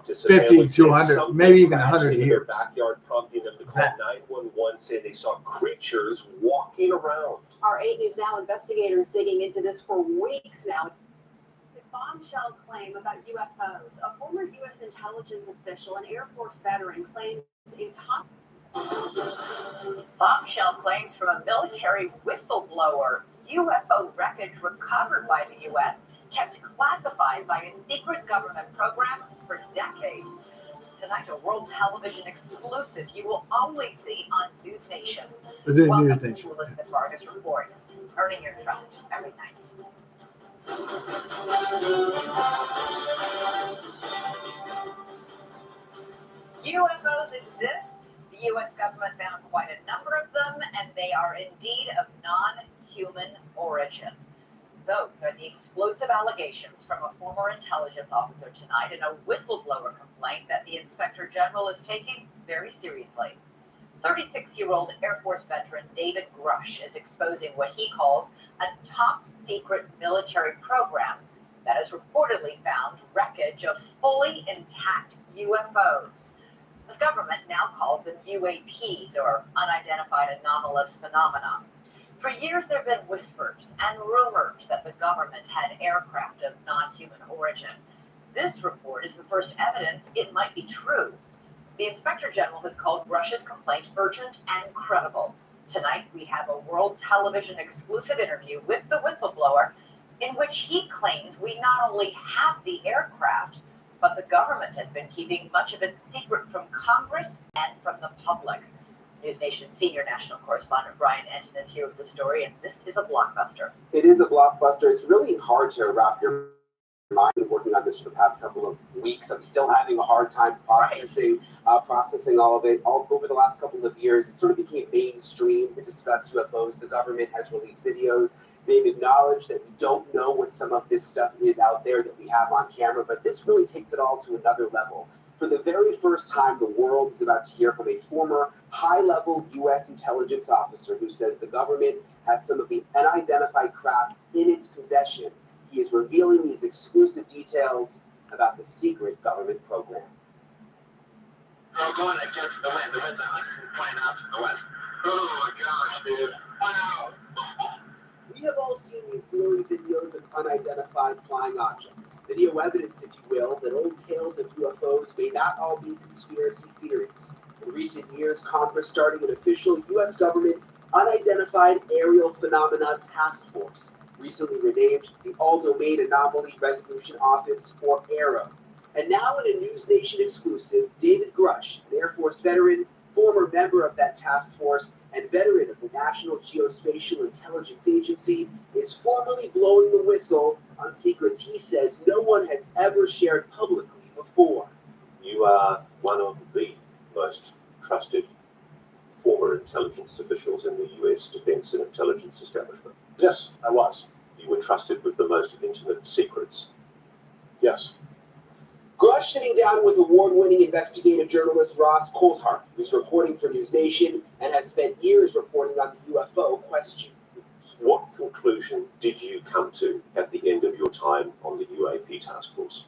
50 to 100, maybe even 100 years. Backyard prompting them to call 911, saying they saw creatures walking around. Our 8 News Now investigators digging into this for weeks now. The bombshell claim about UFOs. A former U.S. intelligence official and Air Force veteran claims a top. Bombshell claims from a military whistleblower. UFO wreckage recovered by the U.S. kept classified by a secret government program for decades. Tonight, a world television exclusive you will only see on News Nation. Welcome to Elizabeth Vargas Reports, earning your trust every night. UFOs exist. The U.S. government found quite a number of them, and they are indeed of non-human origin. Those are the explosive allegations from a former intelligence officer tonight in a whistleblower complaint that the Inspector General is taking very seriously. 36-year-old Air Force veteran David Grusch is exposing what he calls a top-secret military program that has reportedly found wreckage of fully intact UFOs. The government now calls them UAPs, or unidentified anomalous phenomena. For years, there have been whispers and rumors that the government had aircraft of non-human origin. This report is the first evidence it might be true. The Inspector General has called Grusch's complaint urgent and credible. Tonight, we have a world television exclusive interview with the whistleblower in which he claims we not only have the aircraft, but the government has been keeping much of it secret from Congress and from the public. News Nation senior national correspondent Brian Anton is here with the story, and this is a blockbuster. It is a blockbuster. It's really hard to wrap your mind working on this for the past couple of weeks. I'm still having a hard time processing all of it. All over the last couple of years, it sort of became mainstream to discuss UFOs. The government has released videos. They've acknowledged that we don't know what some of this stuff is out there that we have on camera, but this really takes it all to another level. For the very first time, the world is about to hear from a former high-level U.S. intelligence officer who says the government has some of the unidentified craft in its possession. He is revealing these exclusive details about the secret government program. Oh, go ahead, get the wind. The wind's flying out to the west. Oh my gosh, dude. Wow. We have all seen these blurry videos of unidentified flying objects. Video evidence, if you will, that old tales of UFOs may not all be conspiracy theories. In recent years, Congress started an official U.S. government unidentified aerial phenomena task force, recently renamed the All-Domain Anomaly Resolution Office, or AARO. And now in a News Nation exclusive, David Grusch, an Air Force veteran, former member of that task force, and veteran of the National Geospatial Intelligence Agency, is formally blowing the whistle on secrets he says no one has ever shared publicly before. You are one of the most trusted former intelligence officials in the U.S. Defense and Intelligence Establishment. Yes, I was. You were trusted with the most intimate secrets. Yes. Grusch sitting down with award-winning investigative journalist Ross Coulthart, who's reporting for News Nation and has spent years reporting on the UFO question. What conclusion did you come to at the end of your time on the UAP task force?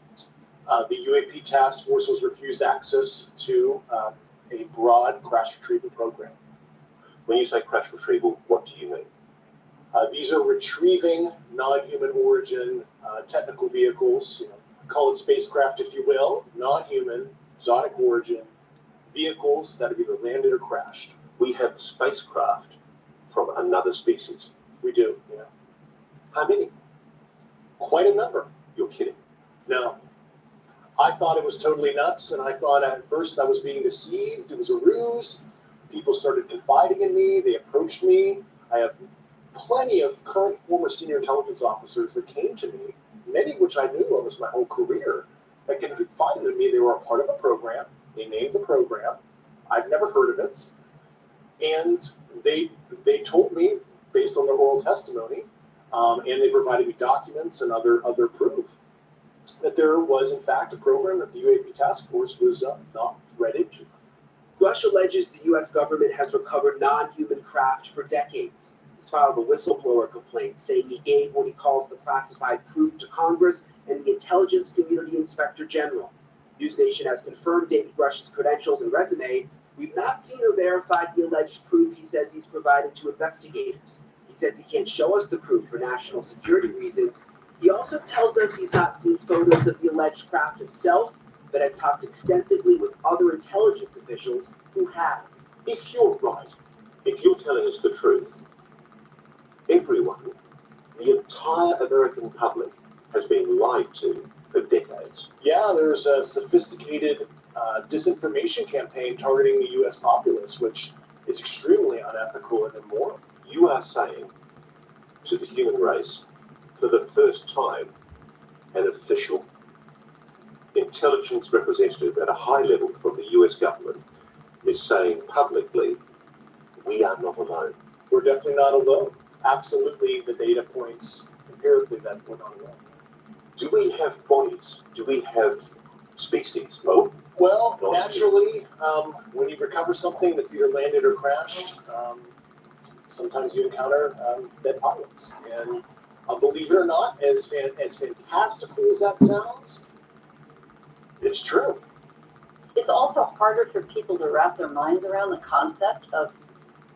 The UAP task force was refused access to a broad crash retrieval program. When you say crash retrieval, what do you mean? These are retrieving non-human origin technical vehicles, call it spacecraft if you will, non-human, exotic origin vehicles that have either landed or crashed. We have spacecraft from another species. We do, yeah. How many? Quite a number. You're kidding. No. I thought it was totally nuts, and I thought at first I was being deceived. It was a ruse. People started confiding in me. They approached me. I have plenty of current former senior intelligence officers that came to me, many of which I knew almost my whole career, that confided in me. They were a part of a program. They named the program. I've never heard of it. And they told me, based on their oral testimony, and they provided me documents and other proof, that there was, in fact, a program that the UAP task force was not read into. Grusch alleges the U.S. government has recovered non-human craft for decades. He's filed a whistleblower complaint saying he gave what he calls the classified proof to Congress and the Intelligence Community Inspector General. NewsNation has confirmed David Grusch's credentials and resume. We've not seen or verified the alleged proof he says he's provided to investigators. He says he can't show us the proof for national security reasons. He also tells us he's not seen photos of the alleged craft himself, but has talked extensively with other intelligence officials who have. If you're right, if you're telling us the truth, everyone, the entire American public, has been lied to for decades. Yeah, there's a sophisticated disinformation campaign targeting the U.S. populace, which is extremely unethical and immoral. You are saying to the human race, for the first time, an official intelligence representative at a high level from the US government is saying publicly, we are not alone. We're definitely not alone. Absolutely, the data points empirically that we're not alone. Do we have bodies? Do we have species? Well, naturally, when you recover something that's either landed or crashed, sometimes you encounter dead pilots. And believe it or not, as fantastical as that sounds, it's true. It's also harder for people to wrap their minds around the concept of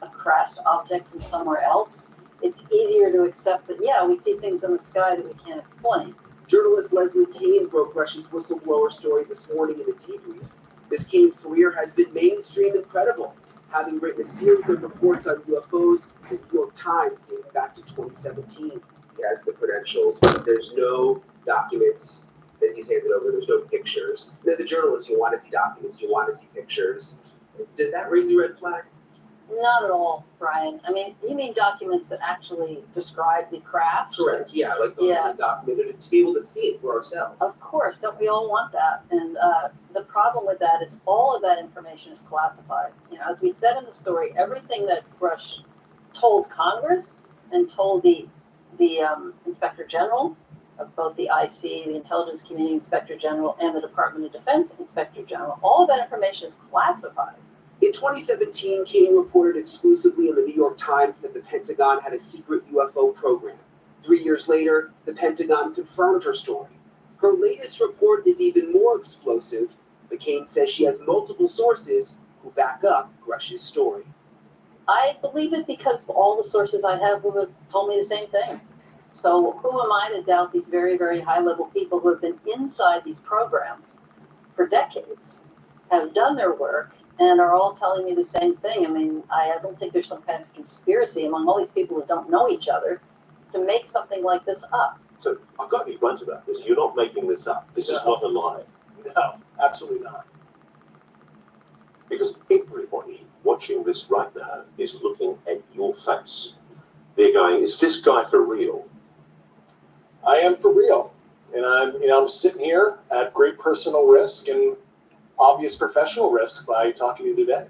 a crashed object from somewhere else. It's easier to accept that, yeah, we see things in the sky that we can't explain. Journalist Leslie Kane broke Grusch's whistleblower story this morning in the debrief. Ms. Kane's career has been mainstream and credible, having written a series of reports on UFOs in the New York Times dating back to 2017. He has the credentials, but there's no documents that he's handed over. There's no pictures. And as a journalist, you want to see documents. You want to see pictures. Does that raise a red flag? Not at all, Brian. I mean, you mean documents that actually describe the craft? Correct, yeah, like documented to be able to see it for ourselves. Of course, don't we all want that? And the problem with that is all of that information is classified. You know, as we said in the story, everything that Grusch told Congress and told the Inspector General of both the IC, the Intelligence Community Inspector General, and the Department of Defense Inspector General, all of that information is classified. In 2017, Kane reported exclusively in the New York Times that the Pentagon had a secret UFO program. 3 years later, the Pentagon confirmed her story. Her latest report is even more explosive, but Kane says she has multiple sources who back up Grusch's story. I believe it because all the sources I have who have told me the same thing. So who am I to doubt these very, very high-level people who have been inside these programs for decades, have done their work, and are all telling me the same thing? I mean, I don't think there's some kind of conspiracy among all these people who don't know each other to make something like this up. So I've got to be blunt about this. You're not making this up. This is not a lie. No, absolutely not. Because everybody watching this right now is looking at your face. They're going, is this guy for real? I am for real. And I'm sitting here at great personal risk and obvious professional risk by talking to you today.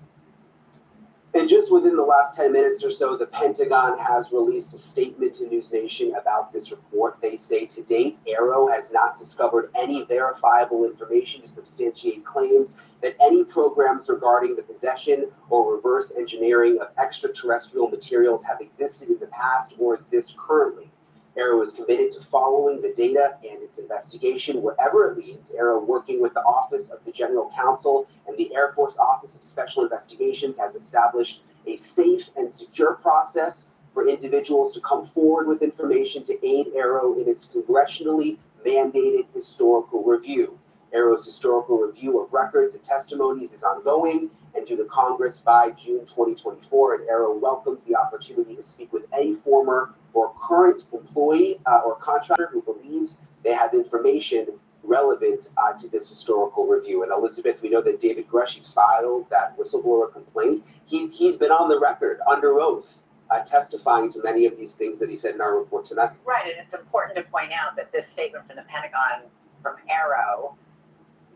And just within the last 10 minutes or so, the Pentagon has released a statement to NewsNation about this report. They say to date, AARO has not discovered any verifiable information to substantiate claims that any programs regarding the possession or reverse engineering of extraterrestrial materials have existed in the past or exist currently. Aero is committed to following the data and its investigation wherever it leads. Aero, working with the Office of the General Counsel and the Air Force Office of Special Investigations, has established a safe and secure process for individuals to come forward with information to aid Aero in its congressionally mandated historical review. Aero's historical review of records and testimonies is ongoing and due to Congress by June 2024, and Aero welcomes the opportunity to speak with any former or current employee or contractor who believes they have information relevant to this historical review. And Elizabeth, we know that David Grusch has filed that whistleblower complaint. He's been on the record under oath testifying to many of these things that he said in our report tonight. Right, and it's important to point out that this statement from the Pentagon, from Aero,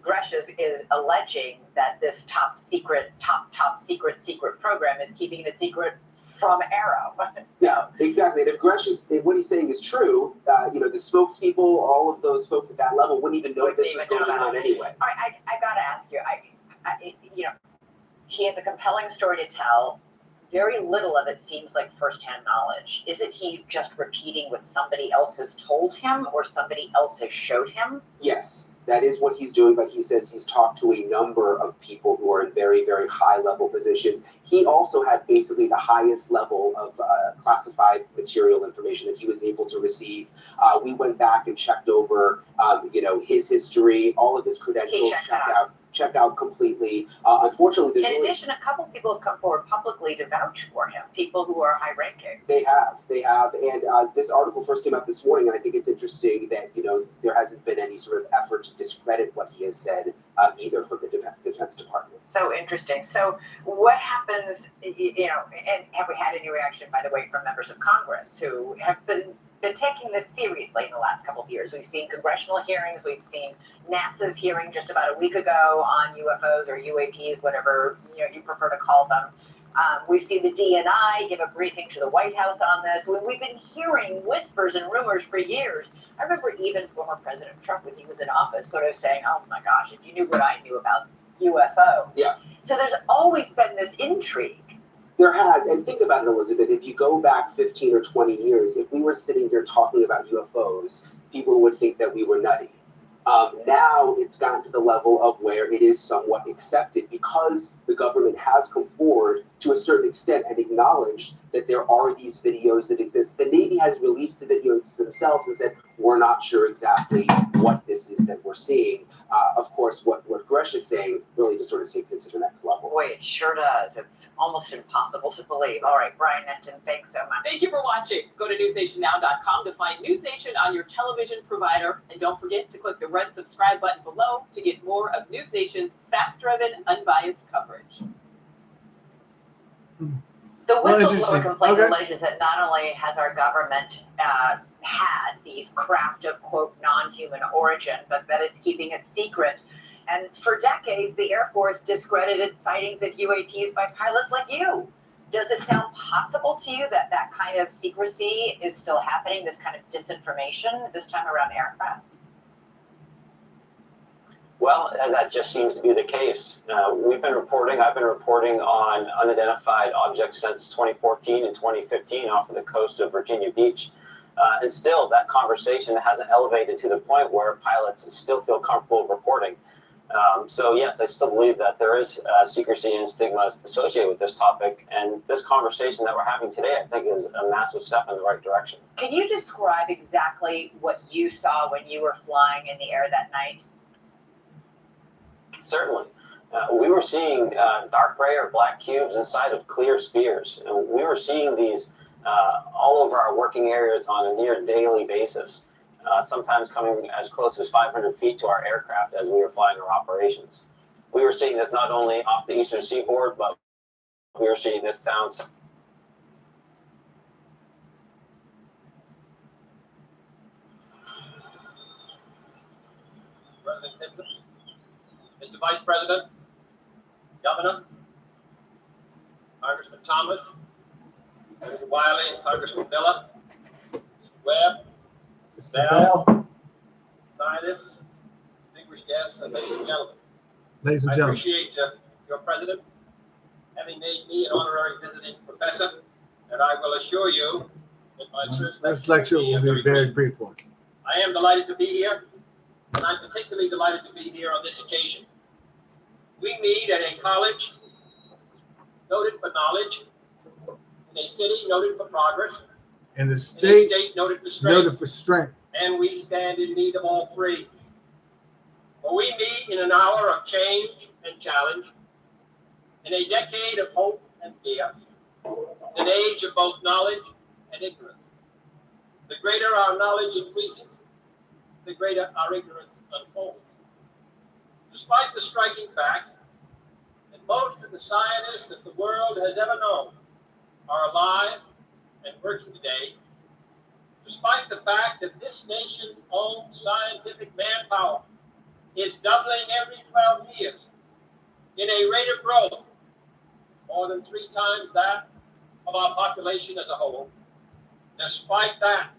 Grusch is alleging that this top secret program is keeping it a secret from Aero. Yeah, exactly. And if Grusch if what he's saying is true, the spokespeople, all of those folks at that level wouldn't even know this was going on anyway. All right, I gotta ask you, he has a compelling story to tell. Very little of it seems like firsthand knowledge. Isn't he just repeating what somebody else has told him or somebody else has showed him? Yes, that is what he's doing, but he says he's talked to a number of people who are in very, very high level positions. He also had basically the highest level of classified material information that he was able to receive. We went back and checked over, his history, all of his credentials, checked out completely. Unfortunately, in addition, a couple people have come forward publicly to vouch for him, people who are high ranking. They have. And this article first came out this morning, and I think it's interesting that, there hasn't been any sort of effort to discredit what he has said, either from the Defense Department. So interesting. So what happens, and have we had any reaction, by the way, from members of Congress who have been taking this seriously in the last couple of years? We've seen congressional hearings, we've seen NASA's hearing just about a week ago on UFOs or UAPs, whatever you prefer to call them. We've seen the DNI give a briefing to the White House on this. We've been hearing whispers and rumors for years. I remember even former President Trump, when he was in office, sort of saying, oh my gosh, if you knew what I knew about UFO. Yeah. So there's always been this intrigue. There has, and think about it, Elizabeth, if you go back 15 or 20 years, if we were sitting here talking about UFOs, people would think that we were nutty. Now it's gotten to the level of where it is somewhat accepted because the government has come forward to a certain extent and acknowledged that there are these videos that exist. The Navy has released the videos themselves and said, we're not sure exactly what this is that we're seeing. Of course, what Grusch is saying really just sort of takes it to the next level. Boy, it sure does. It's almost impossible to believe. All right, Brian Nenton, thanks so much. Thank you for watching. Go to newsnationnow.com to find News Nation on your television provider. And don't forget to click the red subscribe button below to get more of News Nation's fact-driven, unbiased coverage. The whistleblower complaint alleges that not only has our government had these craft of, quote, non-human origin, but that it's keeping it secret. And for decades, the Air Force discredited sightings of UAPs by pilots like you. Does it sound possible to you that that kind of secrecy is still happening, this kind of disinformation, this time around aircraft? Well, that just seems to be the case. I've been reporting on unidentified objects since 2014 and 2015 off of the coast of Virginia Beach. And still, that conversation hasn't elevated to the point where pilots still feel comfortable reporting. So yes, I still believe that there is secrecy and stigma associated with this topic. And this conversation that we're having today, I think, is a massive step in the right direction. Can you describe exactly what you saw when you were flying in the air that night? Certainly. We were seeing dark gray or black cubes inside of clear spheres. And we were seeing these all over our working areas on a near daily basis, sometimes coming as close as 500 feet to our aircraft as we were flying our operations. We were seeing this not only off the eastern seaboard, but we were seeing this down. President Nixon, Mr. Vice President, Governor, Congressman Thomas, Senator Wiley, Congressman Miller, Mr. Webb, Mr. Bell, scientists, distinguished guests, and ladies and gentlemen. Ladies and gentlemen. I appreciate your president having made me an honorary visiting professor, and I will assure you in my first This lecture will be a very brief one. I am delighted to be here, and I'm particularly delighted to be here on this occasion. We meet at a college noted for knowledge, in a city noted for progress, In the in a state state noted for strength, noted for strength. and we stand in need of all three. For we meet in an hour of change and challenge, in a decade of hope and fear, an age of both knowledge and ignorance. The greater our knowledge increases, the greater our ignorance unfolds. Despite the striking fact that most of the scientists that the world has ever known are alive and working today, despite the fact that this nation's own scientific manpower is doubling every 12 years in a rate of growth more than 3 times that of our population as a whole, despite that,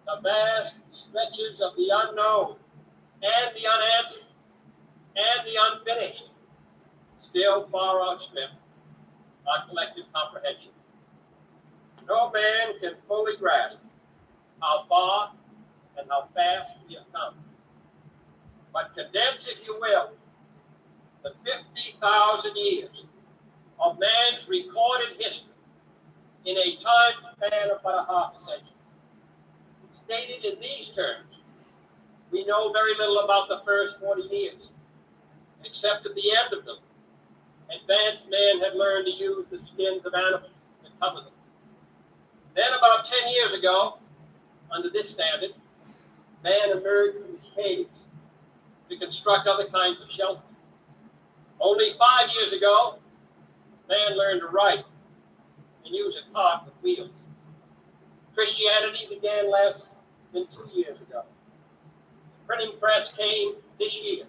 the vast stretches of the unknown and the unanswered and the unfinished still far outstrip our collective comprehension. No man can fully grasp how far and how fast we have come. But condense, if you will, the 50,000 years of man's recorded history in a time span of about a half a century. Stated in these terms, we know very little about the first 40 years, except at the end of them, advanced man had learned to use the skins of animals to cover them. Then about 10 years ago, under this standard, man emerged from his caves to construct other kinds of shelter. Only 5 years ago, man learned to write and use a cart with wheels. Christianity began less than 2 years ago. The printing press came this year.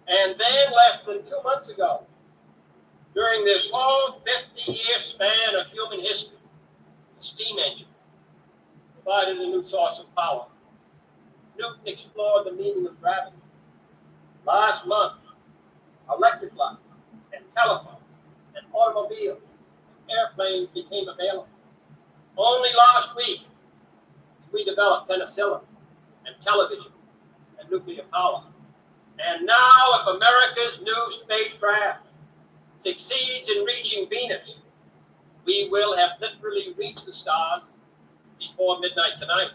And then less than 2 months ago, during this whole 50-year span of human history, the steam engine provided a new source of power. Newton explored the meaning of gravity. Last month, electric lights and telephones and automobiles and airplanes became available. Only last week, we developed penicillin and television and nuclear power. And now, if America's new spacecraft succeeds in reaching Venus, we will have literally reached the stars before midnight tonight.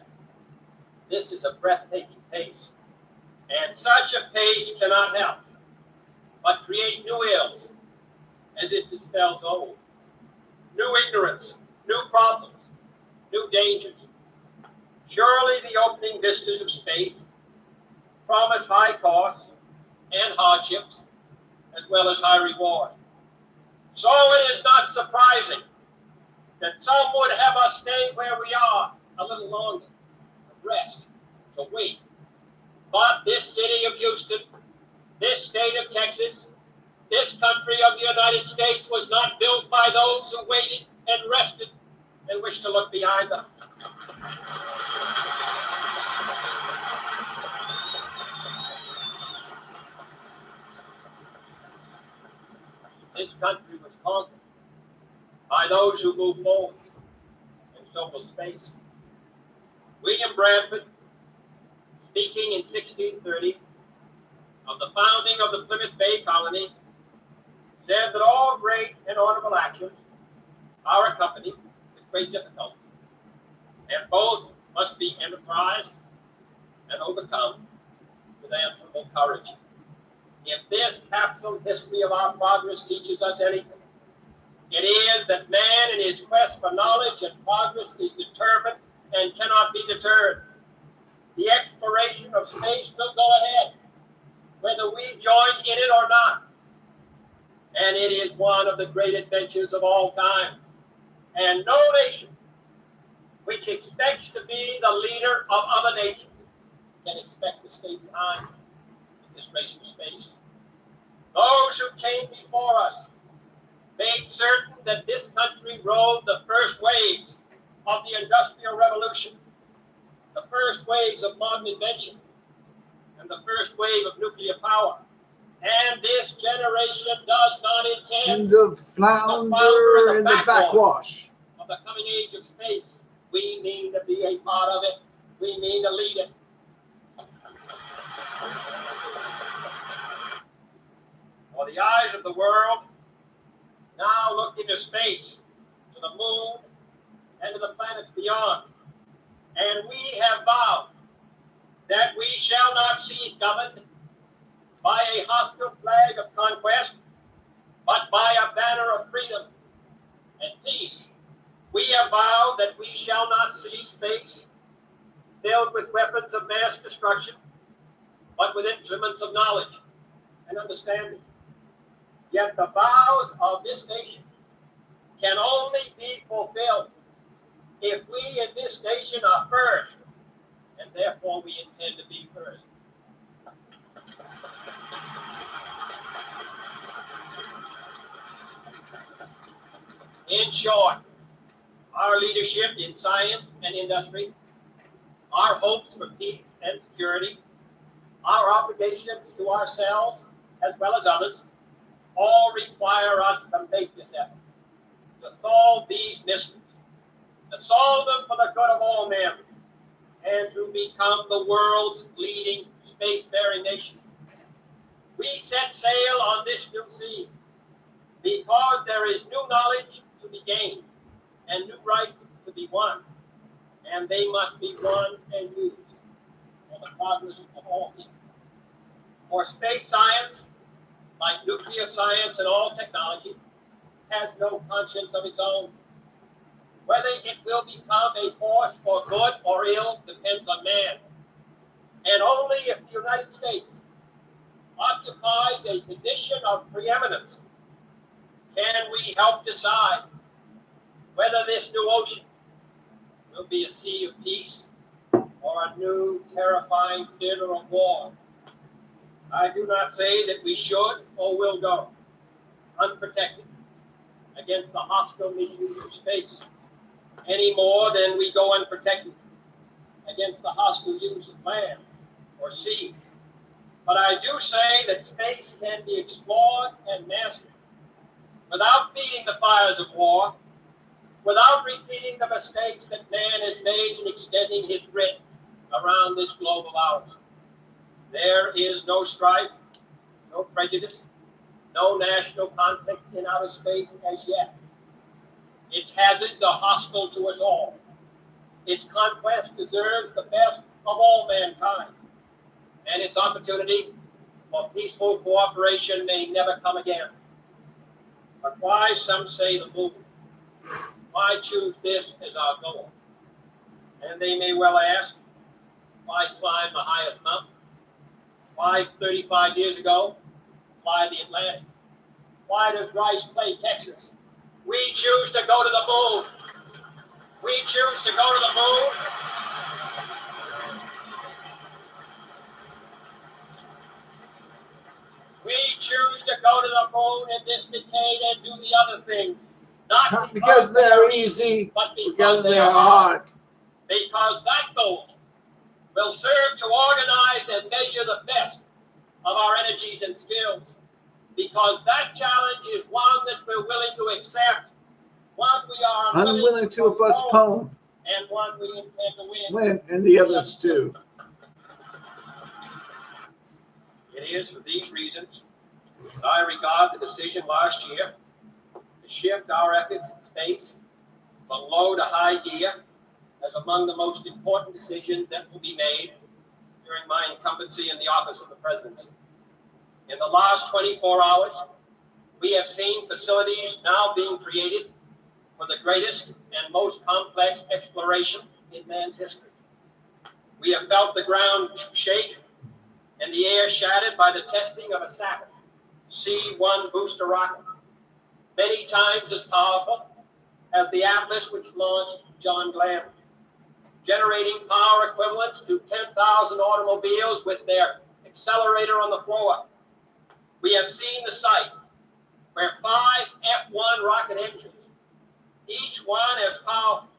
This is a breathtaking pace. And such a pace cannot help but create new ills as it dispels old. New ignorance, new problems, new dangers. Surely the opening vistas of space promise high costs and hardships, as well as high reward. So it is not surprising that some would have us stay where we are a little longer, to rest, to wait. But this city of Houston, this state of Texas, this country of the United States was not built by those who waited and rested and wished to look behind them. This country was conquered by those who moved forward, and so will space. William Bradford, speaking in 1630 of the founding of the Plymouth Bay Colony, said that all great and honorable actions are accompanied with great difficulty, and both must be enterprised and overcome with answerable courage. If this capsule history of our progress teaches us anything, it is that man in his quest for knowledge and progress is determined and cannot be deterred. The exploration of space will go ahead, whether we join in it or not. And it is one of the great adventures of all time. And no nation which expects to be the leader of other nations can expect to stay behind in this race for space. Those who came before us made certain that this country rode the first waves of the Industrial Revolution, the first waves of modern invention, and the first wave of nuclear power. And this generation does not intend To flounder in the backwash of the coming age of space. We mean to be a part of it. We mean to lead it. For the eyes of the world now look into space, to the moon, and to the planets beyond. And we have vowed that we shall not see it governed by a hostile flag of conquest, but by a banner of freedom and peace. We have vowed that we shall not see space filled with weapons of mass destruction, but with instruments of knowledge and understanding. Yet the vows of this nation can only be fulfilled if we in this nation are first, and therefore we intend to be first. In short, our leadership in science and industry, our hopes for peace and security, our obligations to ourselves as well as others, all require us to make this effort, to solve these mysteries, to solve them for the good of all men, and to become the world's leading spacefaring nation. We set sail on this new sea because there is new knowledge to be gained and new rights to be won, and they must be won and used for the progress of all people. For space science, like nuclear science and all technology, has no conscience of its own. Whether it will become a force for good or ill depends on man. And only if the United States occupies a position of preeminence can we help decide whether this new ocean will be a sea of peace or a new terrifying theater of war. I do not say that we should or will go unprotected against the hostile misuse of space any more than we go unprotected against the hostile use of land or sea. But I do say that space can be explored and mastered without feeding the fires of war, without repeating the mistakes that man has made in extending his writ around this globe of ours. There is no strife, no prejudice, no national conflict in outer space as yet. Its hazards are hostile to us all. Its conquest deserves the best of all mankind, and its opportunity for peaceful cooperation may never come again. But why, some say, the moon? Why choose this as our goal? And they may well ask, why climb the highest mountain? Why 35 years ago fly the Atlantic? Why does Rice play Texas? We choose to go to the moon. We choose to go to the moon. We choose to go to the moon in this decade and do the other thing. Not because they're easy, but because they're hard. Because that goal will serve to organize and measure the best of our energies and skills. Because that challenge is one that we're willing to accept, one we are unwilling to postpone, and one we intend to win, and the others too. It is for these reasons that I regard the decision last year to shift our efforts in space from low to high gear as among the most important decisions that will be made during my incumbency in the office of the presidency. In the last 24 hours, we have seen facilities now being created for the greatest and most complex exploration in man's history. We have felt the ground shake and the air shattered by the testing of a Saturn C-1 booster rocket, many times as powerful as the Atlas which launched John Glenn, generating power equivalent to 10,000 automobiles with their accelerator on the floor. We have seen the site where 5 F-1 rocket engines, each one as powerful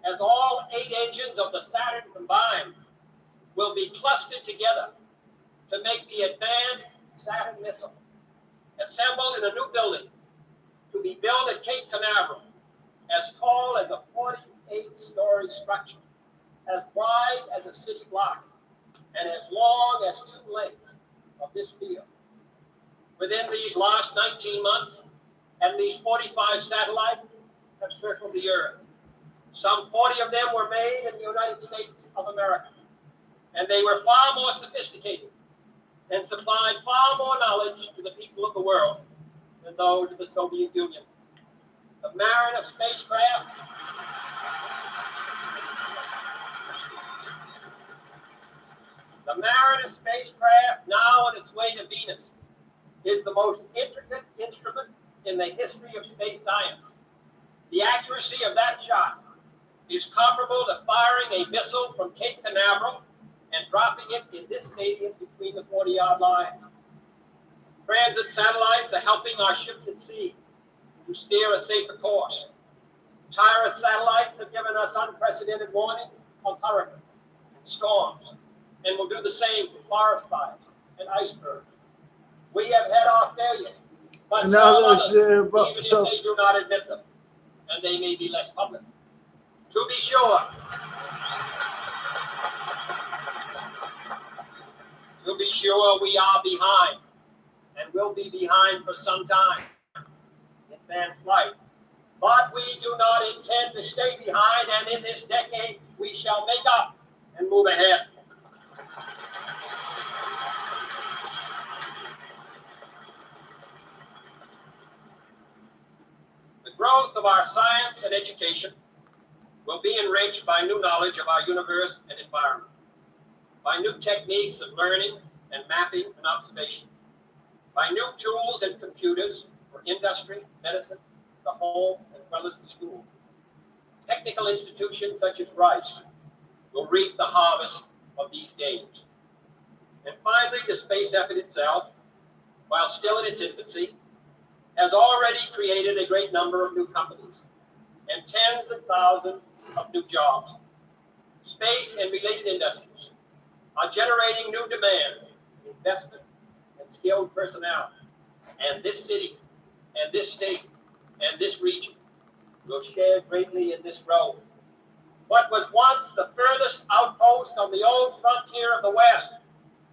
as all 8 engines of the Saturn combined, will be clustered together to make the advanced Saturn missile, assembled in a new building to be built at Cape Canaveral, as tall as a 40 28-story structure, as wide as a city block and as long as 2 lengths of this field. Within these last 19 months, at least 45 satellites have circled the Earth. Some 40 of them were made in the United States of America, and they were far more sophisticated and supplied far more knowledge to the people of the world than those of the Soviet Union. The Mariner spacecraft now on its way to Venus, is the most intricate instrument in the history of space science. The accuracy of that shot is comparable to firing a missile from Cape Canaveral and dropping it in this stadium between the 40-yard lines. Transit satellites are helping our ships at sea to steer a safer course. Tyrant satellites have given us unprecedented warnings of hurricanes and storms, and will do the same for forest fires and icebergs. We have had our failures, but some others, even if they do not admit them, and they may be less public. To be sure, we are behind, and will be behind for some time in manned flight. But we do not intend to stay behind, and in this decade, we shall make up and move ahead. The growth of our science and education will be enriched by new knowledge of our universe and environment, by new techniques of learning and mapping and observation, by new tools and computers for industry, medicine, the home, as well as the school. Technical institutions such as Grusch will reap the harvest of these gains. And finally, the space effort itself, while still in its infancy, has already created a great number of new companies and tens of thousands of new jobs. Space and related industries are generating new demand, investment, and skilled personnel. And this city, and this state, and this region will share greatly in this growth. What was once the furthest outpost on the old frontier of the West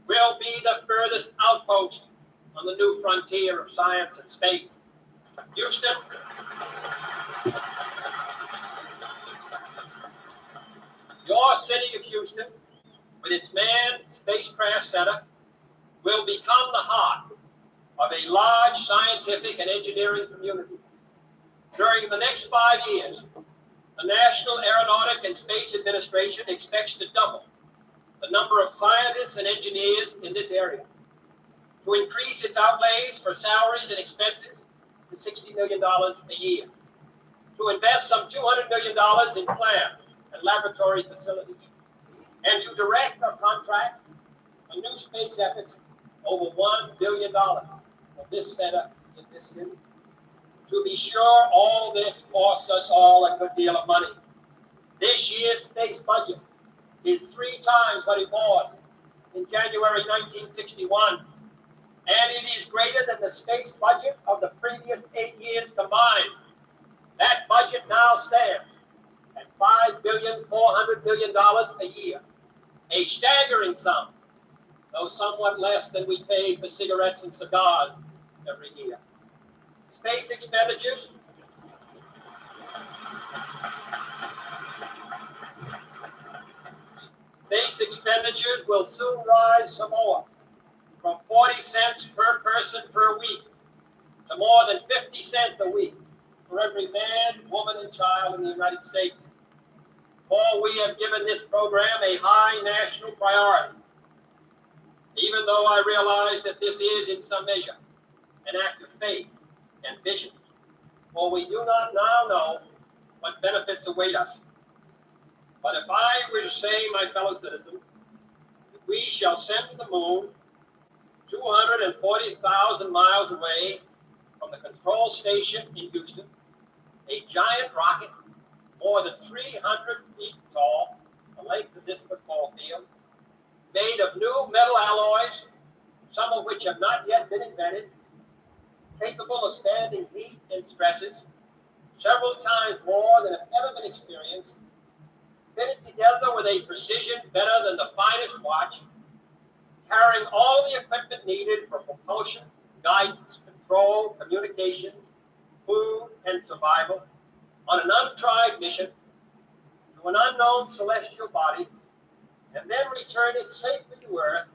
will be the furthest outpost on the new frontier of science and space. Houston, your city of Houston, with its manned spacecraft center, will become the heart of a large scientific and engineering community. During the next 5 years, the National Aeronautic and Space Administration expects to double the number of scientists and engineers in this area, to increase its outlays for salaries and expenses to $60 million a year, to invest some $200 million in plant and laboratory facilities, and to direct or contract a new space efforts over $1 billion for this center in this city. To be sure, all this costs us all a good deal of money. This year's space budget is 3 times what it was in January 1961, and it is greater than the space budget of the previous 8 years combined. That budget now stands at $5.4 billion a year, a staggering sum, though somewhat less than we pay for cigarettes and cigars every year. Space expenditures will soon rise some more, from 40 cents per person per week to more than 50 cents a week for every man, woman, and child in the United States. For we have given this program a high national priority, even though I realize that this is, in some measure, an act of faith and vision, for we do not now know what benefits await us. But if I were to say, my fellow citizens, that we shall send to the moon 240,000 miles away from the control station in Houston, a giant rocket more than 300 feet tall, the length of this football field, made of new metal alloys, some of which have not yet been invented, capable of standing heat and stresses several times more than have ever been experienced fitted together with a precision better than the finest watch, carrying all the equipment needed for propulsion, guidance, control, communications, food, and survival, on an untried mission to an unknown celestial body, and then return it safely to Earth,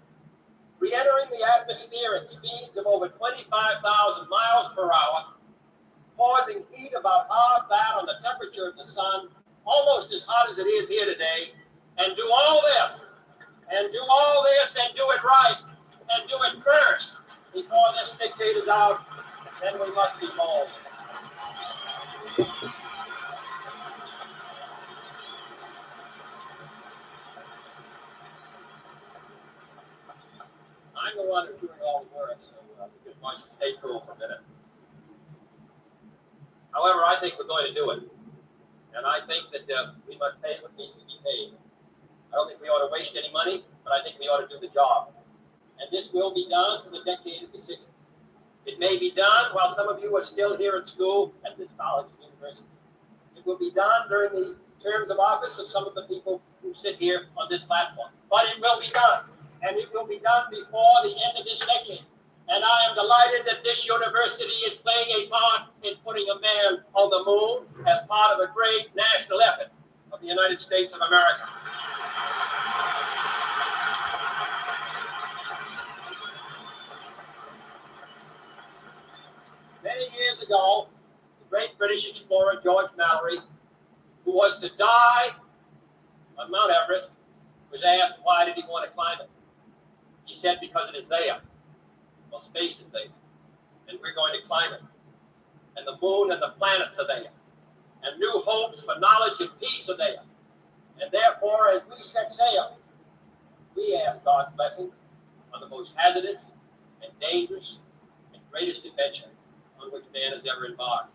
re-entering the atmosphere at speeds of over 25,000 miles per hour, causing heat about half that on the temperature of the sun, almost as hot as it is here today, and do all this, and do all this, and do it right, and do it first, before this decade is out, then we must be bold. I'm the one who's doing all the work, so just want you to stay cool for a minute. However, I think we're going to do it. And I think that we must pay what needs to be paid. I don't think we ought to waste any money, but I think we ought to do the job. And this will be done in the decade of the 60s. It may be done while some of you are still here at school at this college or university. It will be done during the terms of office of some of the people who sit here on this platform. But it will be done. And it will be done before the end of this decade. And I am delighted that this university is playing a part in putting a man on the moon as part of a great national effort of the United States of America. Many years ago, the great British explorer George Mallory, who was to die on Mount Everest, was asked why did he want to climb it. He said because it is there. Well, space is there, and we're going to climb it. And the moon and the planets are there. And new hopes for knowledge and peace are there. And therefore, as we set sail, we ask God's blessing on the most hazardous and dangerous and greatest adventure on which man has ever embarked.